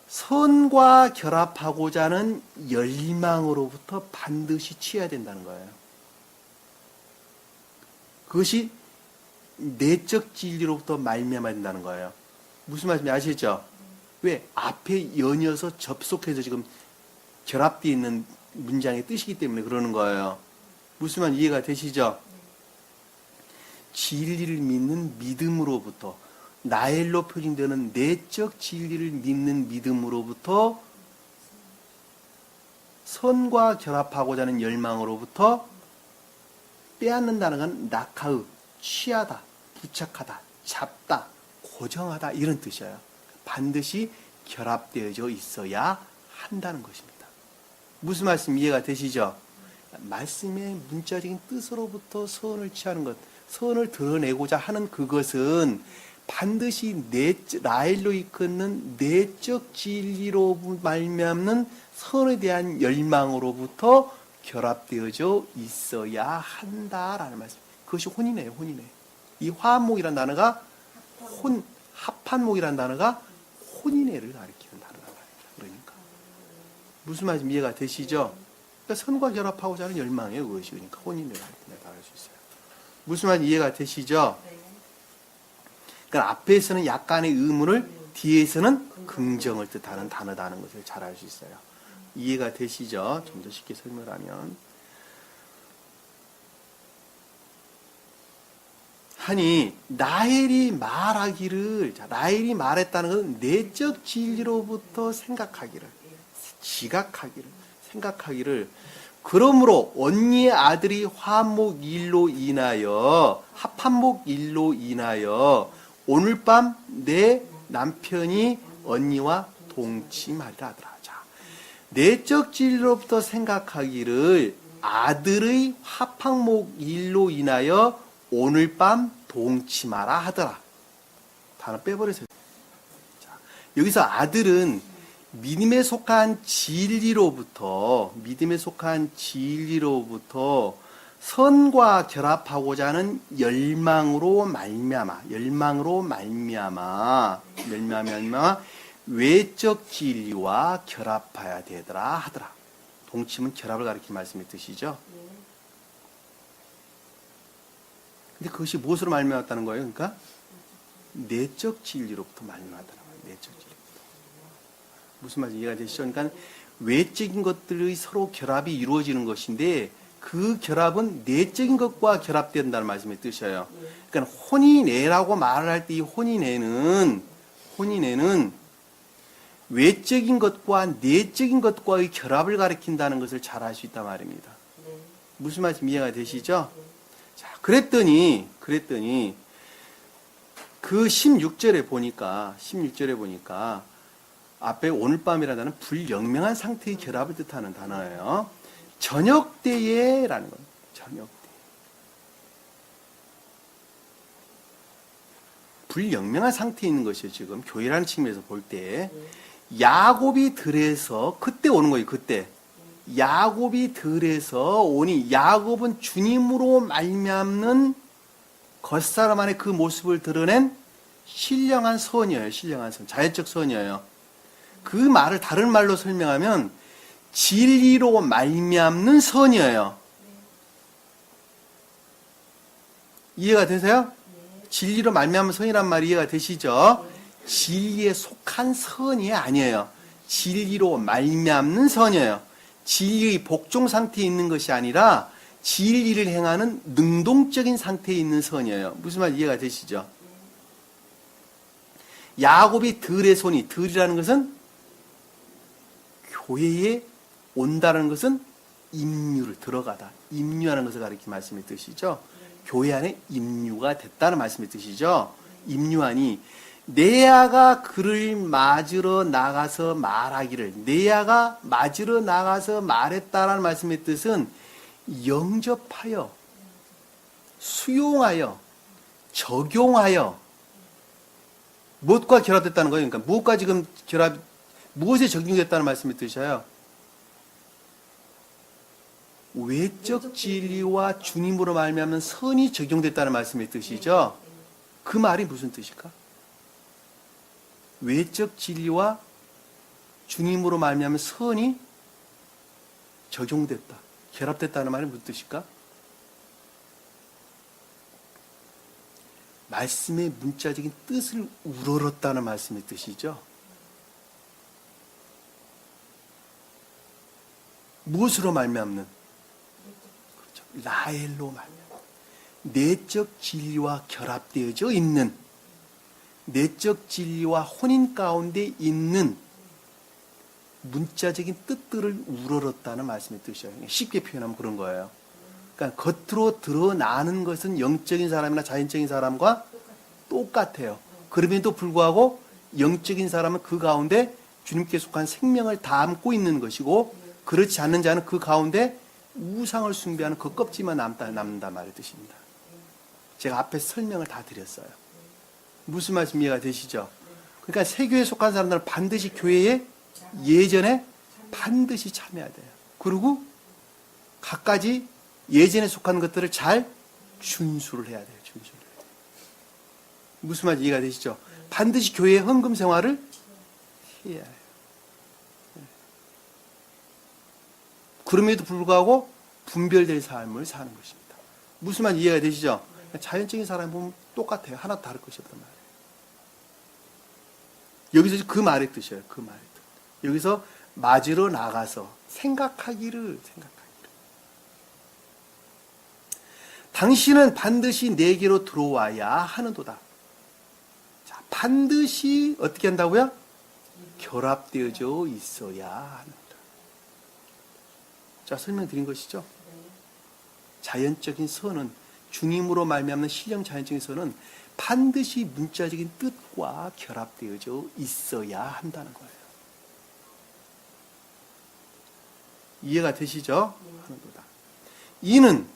선과 결합하고자 하는 열망으로부터 반드시 취해야 된다는 거예요. 그것이 내적 진리로부터 말미암아야 된다는 거예요. 무슨 말씀인지 아시겠죠? 왜? 앞에 연이어서 접속해서 지금 결합되어 있는 문장의 뜻이기 때문에 그러는 거예요. 무슨 말 이해가 되시죠? 진리를 믿는 믿음으로부터, 나엘로 표현되는 내적 진리를 믿는 믿음으로부터 선과 결합하고자 하는 열망으로부터 빼앗는다는 건 낙하의, 취하다, 부착하다, 잡다, 고정하다 이런 뜻이에요. 반드시 결합되어져 있어야 한다는 것입니다. 무슨 말씀 이해가 되시죠? 말씀의 문자적인 뜻으로부터 선을 취하는 것, 선을 드러내고자 하는 그것은 반드시 나일로 이끄는 내적 진리로 말미암는 선에 대한 열망으로부터 결합되어져 있어야 한다라는 말씀. 그것이 혼이네요, 혼이네. 이 화합목이라는 단어가 합한목이라는 단어가 혼인애를 가리키는 단어란 말입니다. 그러니까 무슨 말인지 이해가 되시죠? 그러니까 선과 결합하고자 하는 열망이에요, 그것이. 그러니까 혼인애를 가리키는 단어를 수 있어요. 무슨 말인지 이해가 되시죠? 그러니까 앞에서는 약간의 의문을, 뒤에서는 긍정을 뜻하는 단어다는 것을 잘 알 수 있어요. 이해가 되시죠? 좀 더 쉽게 설명을 하면. 하니 라헬이 말하기를, 자, 라헬이 말했다는 것은 내적 진리로부터 생각하기를, 지각하기를, 생각하기를. 그러므로 언니의 아들이 화목 일로 인하여, 합한목 일로 인하여 오늘 밤 내 남편이 언니와 동침하리라 하더라. 자, 내적 진리로부터 생각하기를 아들의 합한목 일로 인하여 오늘 밤 동침하라 하더라. 단어 빼버리세요. 자, 여기서 아들은 믿음에 속한 진리로부터 선과 결합하고자 하는 열망으로 말미암아 외적 진리와 결합해야 되더라 하더라. 동침은 결합을 가리키는 말씀의 뜻이죠. 근데 그것이 무엇으로 말미암았다는 거예요? 그러니까 내적 진리로부터 말미암았다는 거예요. 내적 진리로부터. 무슨 말인지 이해가 되시죠? 그러니까 외적인 것들의 서로 결합이 이루어지는 것인데 그 결합은 내적인 것과 결합된다는 말씀의 뜻이에요. 그러니까 혼인애라고 말을 할 때 이 혼인애는 외적인 것과 내적인 것과의 결합을 가리킨다는 것을 잘 알 수 있단 말입니다. 무슨 말씀 이해가 되시죠? 자, 그랬더니 그 16절에 보니까 앞에 오늘 밤이라는 단어는 불영명한 상태의 결합을 뜻하는 단어예요. 저녁 때에라는 거예요. 저녁 때. 불영명한 상태에 있는 것이에요. 지금 교회라는 측면에서 볼 때 야곱이 들에서 그때 오는 거예요. 그때 야곱이 들에서 오니 야곱은 주님으로 말미암는 겉사람 안에 그 모습을 드러낸 신령한 선이에요. 신령한 선, 자연적 선이에요. 그 말을 다른 말로 설명하면 진리로 말미암는 선이에요. 이해가 되세요? 진리로 말미암는 선이란 말이 이해가 되시죠? 진리에 속한 선이 아니에요. 진리로 말미암는 선이에요. 진리의 복종 상태에 있는 것이 아니라 진리를 행하는 능동적인 상태에 있는 선이에요. 무슨 말 이해가 되시죠? 야곱이 들의 손이, 들이라는 것은 교회에 온다는 것은 임류를 들어가다, 임류하는 것을 가리키는 말씀의 뜻이죠. 교회 안에 임류가 됐다는 말씀의 뜻이죠. 임류하니 내아가 그를 맞으러 나가서 말하기를, 내아가 맞으러 나가서 말했다라는 말씀의 뜻은 영접하여, 수용하여, 적용하여, 무엇과 결합됐다는 거예요? 그러니까 무엇과 지금 무엇에 적용됐다는 말씀의 뜻이에요? 외적 진리와 주님으로 말미암는 선이 적용됐다는 말씀의 뜻이죠. 그 말이 무슨 뜻일까? 외적 진리와 주님으로 말미암는 선이 적용됐다, 결합됐다는 말이 무슨 뜻일까? 말씀의 문자적인 뜻을 우러렀다는 말씀의 뜻이죠. 무엇으로 말미암는? 그렇죠. 라헬로 말미암는. 내적 진리와 결합되어져 있는, 내적 진리와 혼인 가운데 있는 문자적인 뜻들을 우러렀다는 말씀의 뜻이에요. 쉽게 표현하면 그런 거예요. 그러니까 겉으로 드러나는 것은 영적인 사람이나 자연적인 사람과 똑같아요. 그럼에도 불구하고 영적인 사람은 그 가운데 주님께 속한 생명을 담고 있는 것이고, 그렇지 않는 자는 그 가운데 우상을 숭배하는 그 껍질만 남는다 말의 뜻입니다. 제가 앞에 설명을 다 드렸어요. 무슨 말씀 이해가 되시죠? 그러니까 세교에 속한 사람들은 반드시 교회에 예전에 반드시 참여해야 돼요. 그리고 각가지 예전에 속한 것들을 잘 준수를 해야 돼요. 준수를 해야 돼요. 무슨 말인지 이해가 되시죠? 반드시 교회의 헌금 생활을 해야 해요. 그럼에도 불구하고 분별될 삶을 사는 것입니다. 무슨 말인지 이해가 되시죠? 자연적인 사람이 보면 똑같아요. 하나도 다를 것이 없단 말이에요. 여기서 그 말의 뜻이에요. 그 말의 뜻. 여기서 맞으러 나가서 생각하기를. 당신은 반드시 내게로 들어와야 하는도다. 자, 반드시 어떻게 한다고요? 결합되어져 있어야 합니다. 자, 설명드린 것이죠. 자연적인 선은, 주님으로 말미암는 신령 자연적인 선은 반드시 문자적인 뜻과 결합되어져 있어야 한다는 거예요. 이해가 되시죠? 하는도다. 이는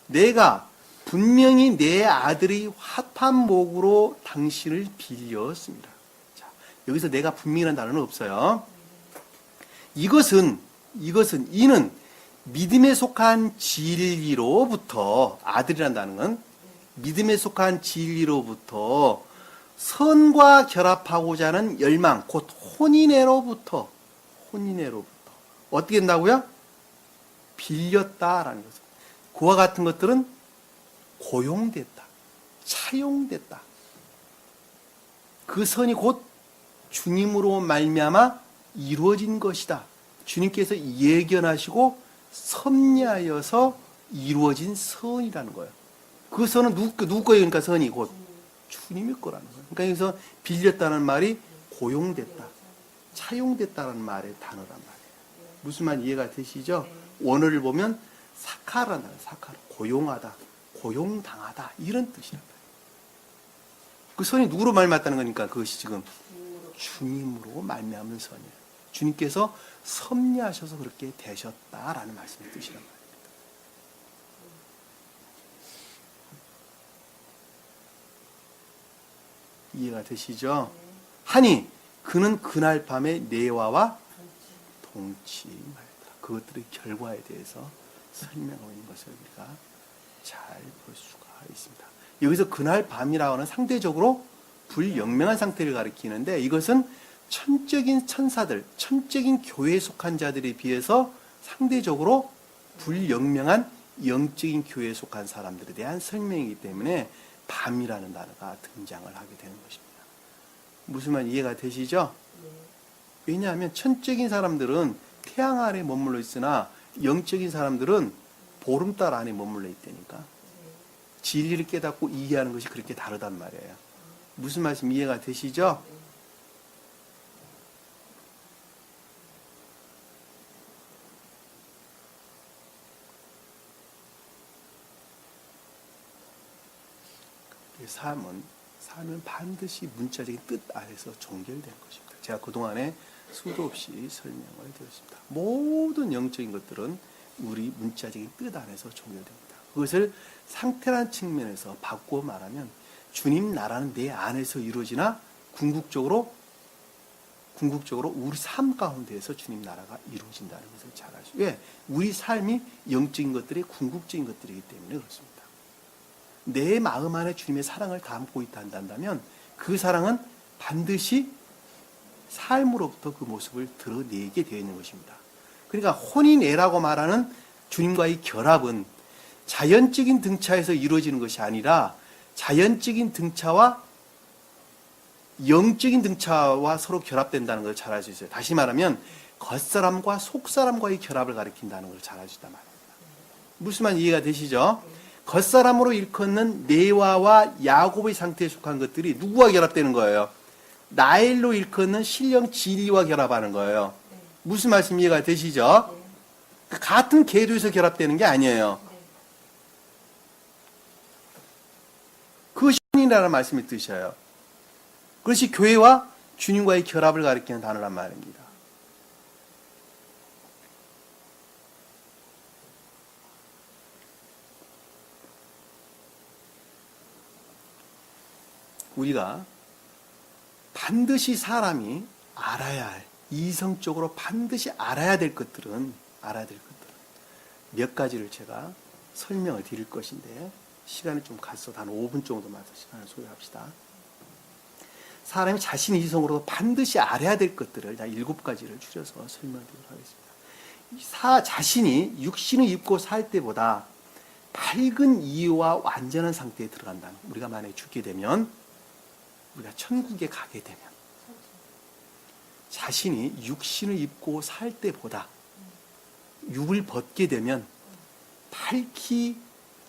내가 분명히 내 아들의 화판목으로 당신을 빌렸습니다. 자, 여기서 내가 분명이라는 단어는 없어요. 이는 믿음에 속한 진리로부터, 아들이라는 단어는 믿음에 속한 진리로부터 선과 결합하고자 하는 열망, 곧 혼인애로부터 어떻게 된다고요? 빌렸다라는 것은, 그와 같은 것들은 고용됐다, 차용됐다. 그 선이 곧 주님으로 말미암아 이루어진 것이다. 주님께서 예견하시고 섭리하여서 이루어진 선이라는 거예요. 그 선은 누구 거예요? 그러니까 선이 곧 주님의 거라는 거예요. 그러니까 여기서 빌렸다는 말이 고용됐다, 차용됐다는 말의 단어란 말이에요. 무슨 말 이해가 되시죠? 원어를 보면 사카라는 단어, 사카라, 고용하다, 고용당하다, 이런 뜻이란 말이에요. 그 선이 누구로 말미암았다는 거니까 그것이 지금 주님으로 말미암는 선이에요. 주님께서 섭리하셔서 그렇게 되셨다라는 말씀의 뜻이란 말입니다. 이해가 되시죠? 하니 그는 그날 밤에 네와와 동침하였더라. 그것들의 결과에 대해서 설명하고 있는 것을 우리가 잘 볼 수가 있습니다. 여기서 그날 밤이라고 하는 상대적으로 불영명한 상태를 가리키는데, 이것은 천적인 천사들, 천적인 교회에 속한 자들에 비해서 상대적으로 불영명한 영적인 교회에 속한 사람들에 대한 설명이기 때문에 밤이라는 단어가 등장을 하게 되는 것입니다. 무슨 말 이해가 되시죠? 왜냐하면 천적인 사람들은 태양 아래 머물러 있으나 영적인 사람들은 보름달 안에 머물러 있다니까. 진리를 깨닫고 이해하는 것이 그렇게 다르단 말이에요. 무슨 말씀 이해가 되시죠? 삶은 반드시 문자적인 뜻 아래서 종결되는 것입니다. 제가 그동안에 수도 없이 설명을 드렸습니다. 모든 영적인 것들은 우리 문자적인 뜻 안에서 종결됩니다. 그것을 상태라는 측면에서 바꾸어 말하면 주님 나라는 내 안에서 이루어지나 궁극적으로 우리 삶 가운데에서 주님 나라가 이루어진다는 것을 잘 아시죠. 왜? 우리 삶이 영적인 것들이 궁극적인 것들이기 때문에 그렇습니다. 내 마음 안에 주님의 사랑을 담고 있다 한다면 그 사랑은 반드시 삶으로부터 그 모습을 드러내게 되어 있는 것입니다. 그러니까 혼인애라고 말하는 주님과의 결합은 자연적인 등차에서 이루어지는 것이 아니라 자연적인 등차와 영적인 등차와 서로 결합된다는 걸 잘 알 수 있어요. 다시 말하면 겉사람과 속사람과의 결합을 가리킨다는 걸 잘 알 수 있단 말입니다. 무슨 말 이해가 되시죠? 겉사람으로 일컫는 네와와 야곱의 상태에 속한 것들이 누구와 결합되는 거예요? 나엘로 일컫는 신령 진리와 결합하는 거예요. 무슨 말씀 이해가 되시죠? 같은 궤도에서 결합되는 게 아니에요. 그것이 혼인이라는 말씀의 뜻이에요. 그것이 교회와 주님과의 결합을 가리키는 단어란 말입니다. 우리가 반드시 사람이 알아야 할, 이성적으로 반드시 알아야 될 것들은 몇 가지를 제가 설명을 드릴 것인데, 시간이 좀 갔어. 한 5분 정도만 더 시간을 소요합시다. 사람이 자신의 이성으로 반드시 알아야 될 것들을 7가지를 추려서 설명드리도록 하겠습니다. 자신이 육신을 입고 살 때보다 밝은 이유와 완전한 상태에 들어간다는, 우리가 만약에 죽게 되면, 우리가 천국에 가게 되면 자신이 육신을 입고 살 때보다 육을 벗게 되면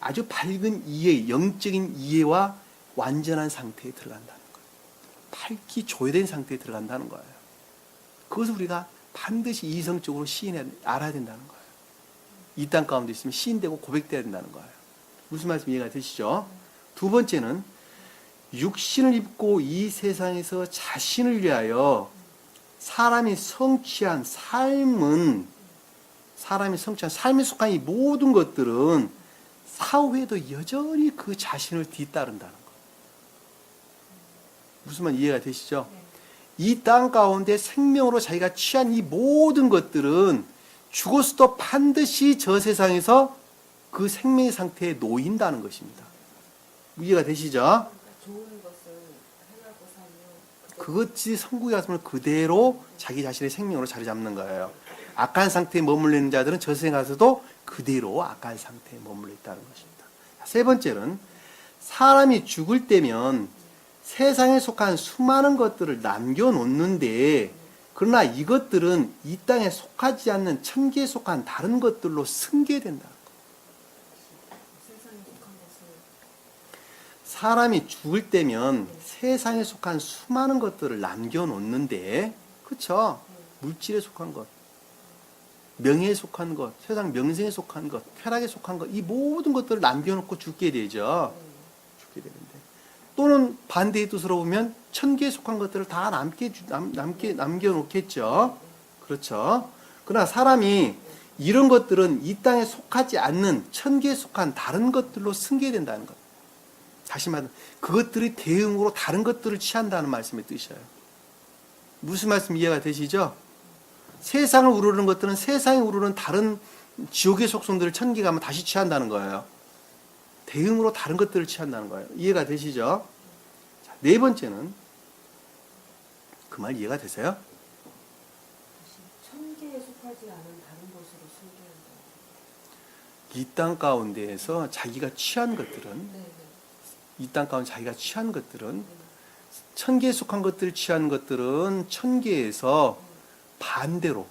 아주 밝은 이해, 영적인 이해와 완전한 상태에 들어간다는 거예요. 밝기 조회된 상태에 들어간다는 거예요. 그것을 우리가 반드시 이성적으로 알아야 된다는 거예요. 이 땅 가운데 있으면 시인되고 고백돼야 된다는 거예요. 무슨 말씀 이해가 되시죠? 두 번째는 육신을 입고 이 세상에서 자신을 위하여 사람이 성취한 삶에 속한 이 모든 것들은 사후에도 여전히 그 자신을 뒤따른다는 것. 무슨 말 이해가 되시죠? 이 땅 가운데 생명으로 자기가 취한 이 모든 것들은 죽어서도 반드시 저 세상에서 그 생명의 상태에 놓인다는 것입니다. 이해가 되시죠?
좋은 것을 행하고 살면
그것이 천국에 갔으면 그대로 자기 자신의 생명으로 자리 잡는 거예요. 악한 상태에 머물러 있는 자들은 저 세상에 가서도 그대로 악한 상태에 머물러 있다는 것입니다. 세 번째는 사람이 죽을 때면 세상에 속한 수많은 것들을 남겨놓는데 그러나 이것들은 이 땅에 속하지 않는 천계에 속한 다른 것들로 승계된다.
세상에 속한 것을
사람이 죽을 때면 세상에 속한 수많은 것들을 남겨놓는데, 그렇죠? 물질에 속한 것, 명예에 속한 것, 세상 명성에 속한 것, 쾌락에 속한 것, 이 모든 것들을 남겨놓고 죽게 되죠. 죽게 되는데. 또는 반대의 뜻으로 보면 천계에 속한 것들을 다 남겨놓겠죠. 그렇죠. 그러나 사람이 이런 것들은 이 땅에 속하지 않는 천계에 속한 다른 것들로 승계된다는 것. 다시 말하면 그것들이 대응으로 다른 것들을 취한다는 말씀의 뜻이에요. 무슨 말씀 이해가 되시죠? 세상을 우러르는 것들은 세상에 우러르는 다른 지옥의 속성들을 천계 가면 다시 취한다는 거예요. 대응으로 다른 것들을 취한다는 거예요. 이해가 되시죠? 자, 네 번째는 그 말 이해가 되세요?
천계에 속하지 않은 다른 곳으로 숨겨한다.
이 땅 가운데에서 자기가 취한 것들은
네.
이 땅 가운데 자기가 취한 것들은 천계에 속한 것들을 취한 것들은 천계에서 반대로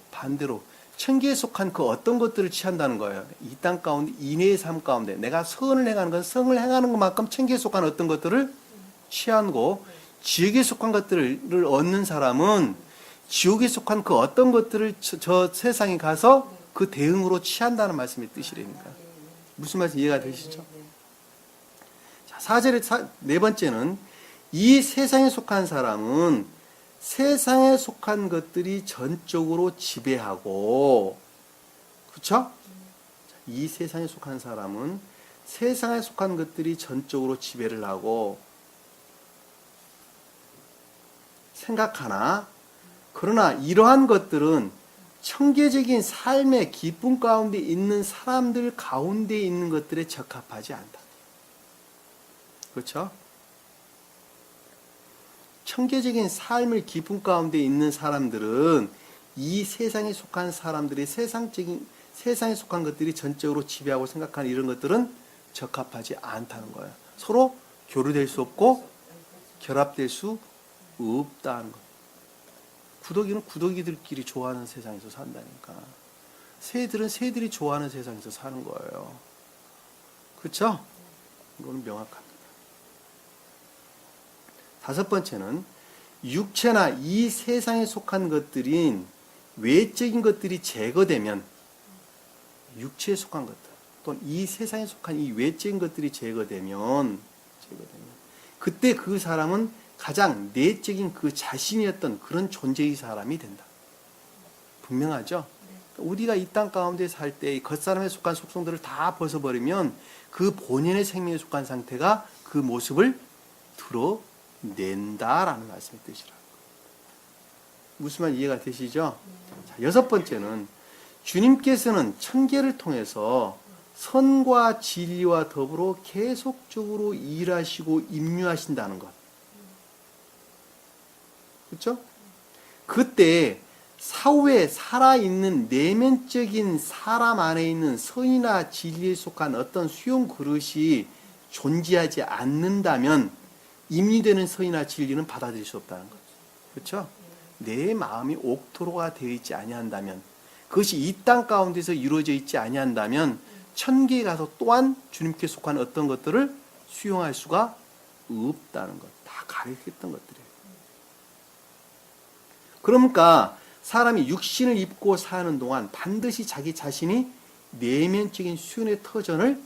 천계에 속한 그 어떤 것들을 취한다는 거예요. 이 땅 가운데 인내의 삶 가운데 내가 선을 행하는 건 성을 행하는 것만큼 천계에 속한 어떤 것들을 취하고 지옥에 속한 것들을 얻는 사람은 지옥에 속한 그 어떤 것들을 저 세상에 가서 그 대응으로 취한다는 말씀의 뜻이랍니다. 무슨 말씀 이해가 되시죠? 자, 4절의 네 번째는 이 세상에 속한 사람은 세상에 속한 것들이 전적으로 지배하고, 그렇죠? 이 세상에 속한 사람은 세상에 속한 것들이 전적으로 지배를 하고 생각하나, 그러나 이러한 것들은 천계적인 삶의 기쁨 가운데 있는 사람들 가운데 있는 것들에 적합하지 않다. 그렇죠? 천계적인 삶을 기쁨 가운데 있는 사람들은 이 세상에 속한 사람들이 세상에 속한 것들이 전적으로 지배하고 생각하는 이런 것들은 적합하지 않다는 거예요. 서로 교류될 수 없고 결합될 수 없다는 것. 구더기는 구더기들끼리 좋아하는 세상에서 산다니까. 새들은 새들이 좋아하는 세상에서 사는 거예요. 그렇죠? 이거는 명확합니다. 다섯 번째는 육체나 이 세상에 속한 것들인 외적인 것들이 제거되면, 육체에 속한 것들 또는 이 세상에 속한 이 외적인 것들이 제거되면 그때 그 사람은 가장 내적인 그 자신이었던 그런 존재의 사람이 된다. 분명하죠? 우리가 이 땅 가운데 살 때 겉사람에 속한 속성들을 다 벗어버리면 그 본연의 생명에 속한 상태가 그 모습을 드러낸다라는 말씀의 뜻이라고. 무슨 말 이해가 되시죠? 자, 여섯 번째는 주님께서는 천계를 통해서 선과 진리와 더불어 계속적으로 일하시고 임유하신다는 것. 그렇죠? 그때 사후에 살아있는 내면적인 사람 안에 있는 선이나 진리에 속한 어떤 수용 그릇이 존재하지 않는다면 임리되는 선이나 진리는 받아들일 수 없다는 거죠. 그렇죠? 내 마음이 옥토로가 되어 있지 아니한다면, 그것이 이 땅 가운데서 이루어져 있지 아니한다면 천계에 가서 또한 주님께 속한 어떤 것들을 수용할 수가 없다는 것. 다 가르쳤던 것들이에요. 그러니까 사람이 육신을 입고 사는 동안 반드시 자기 자신이 내면적인 수련의 터전을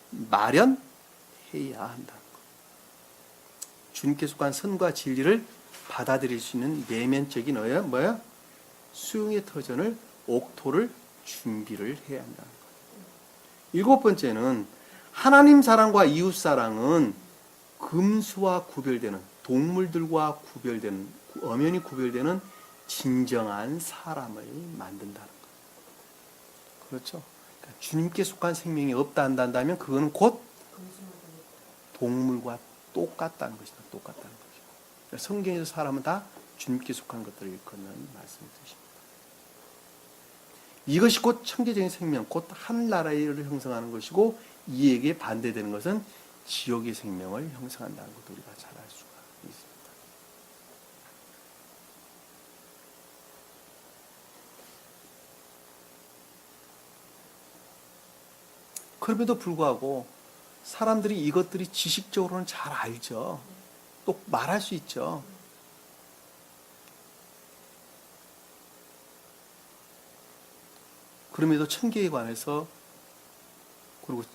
마련해야 한다는 것. 주님께 속한 선과 진리를 받아들일 수 있는 내면적인 수용의 터전을, 옥토를 준비를 해야 한다는 것. 일곱 번째는 하나님 사랑과 이웃 사랑은 금수와 구별되는, 동물들과 구별되는, 엄연히 구별되는 진정한 사람을 만든다는 것. 그렇죠? 그러니까 주님께 속한 생명이 없다 한다면 그거는 곧 동물과 똑같다는 것이다. 똑같다는 것이고. 그러니까 성경에서 사람은 다 주님께 속한 것들을 일컫는 말씀을 드십니다. 이것이 곧 천계적인 생명, 곧 하늘나라를 형성하는 것이고, 이에게 반대되는 것은 지옥의 생명을 형성한다는 것도 우리가 잘 알 수가 있습니다. 그럼에도 불구하고 사람들이 이것들이 지식적으로는 잘 알죠. 또 말할 수 있죠. 그럼에도 천계에 관해서, 그리고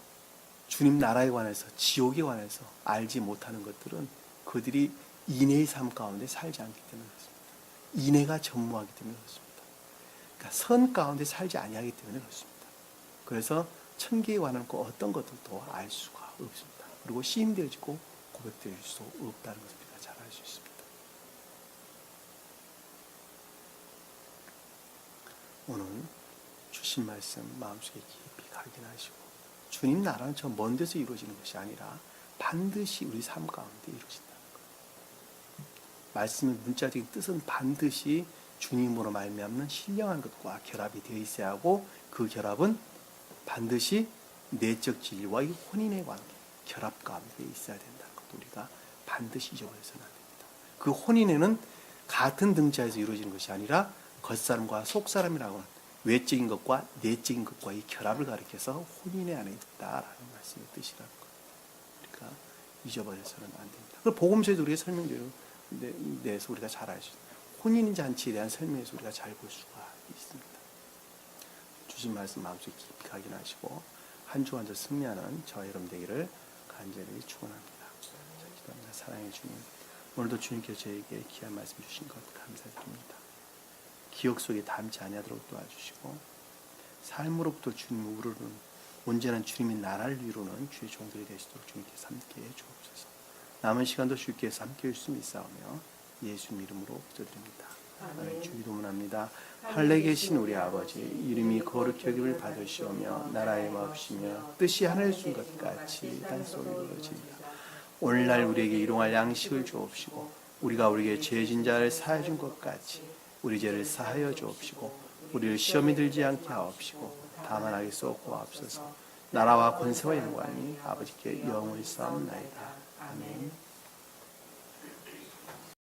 주님 나라에 관해서, 지옥에 관해서 알지 못하는 것들은 그들이 인애의 삶 가운데 살지 않기 때문에 그렇습니다. 인애가 전무하기 때문에 그렇습니다. 그러니까 선 가운데 살지 아니하기 때문에 그렇습니다. 그래서 천계에 관한 어떤 것들도 알 수가 없습니다. 그리고 시인되어지고 고백될 수 없다는 것을 우리가 잘 알 수 있습니다. 오늘 주신 말씀 마음속에 깊이 각인하시고, 주님 나라는 저 먼 데서 이루어지는 것이 아니라 반드시 우리 삶 가운데 이루어진다는 것. 말씀의 문자적인 뜻은 반드시 주님으로 말미암는 신령한 것과 결합이 되어 있어야 하고, 그 결합은 반드시 내적 진리와의 혼인의 관계, 결합 가운데 있어야 된다는 것도 우리가 반드시 잊어버려서는 안 됩니다. 그 혼인에는 같은 등자에서 이루어지는 것이 아니라 겉사람과 속사람이라고 하는 외적인 것과 내적인 것과의 결합을 가리켜서 혼인의 안에 있다라는 말씀의 뜻이라는 것. 우리가 잊어버려서는 안 됩니다. 그 복음서에도 우리가 설명대로 내에서 우리가 잘 알 수 있습니다. 혼인 잔치에 대한 설명에서 우리가 잘 볼 수가 있습니다. 주신 말씀 마음속에 깊이 각인하시고 한 주 한 주 승리하는 저와 여러분 되기를 간절히 축원합니다. 기도합니다. 사랑해 주님, 오늘도 주님께서 저에게 귀한 말씀 주신 것 감사드립니다. 기억 속에 담지 아니하도록 도와주시고, 삶으로부터 주님을 우르는 온전한 주님의 나라를 이루는 주의 종들이 되시도록 주님께서 함께 주옵소서. 남은 시간도 주께서 함께 해주시면 있사오며 예수님 이름으로 기도드립니다. 아멘. 주의 도문합니다. 하늘에 계신 우리 아버지, 이름이 거룩히 여김을 받으시오며 나라의 마옵시며 뜻이 하늘에 준 것 같이 땅속에 이루어집니다. 오늘날 우리에게 일용할 양식을 주옵시고, 우리가 우리에게 죄진 자를 사하여 준 것 같이 우리 죄를 사하여 주옵시고, 우리를 시험에 들지 않게 하옵시고, 다만 악에 쏘고하옵소서. 나라와 권세와 영광이 아버지께 영원히 싸움나이다. 아멘.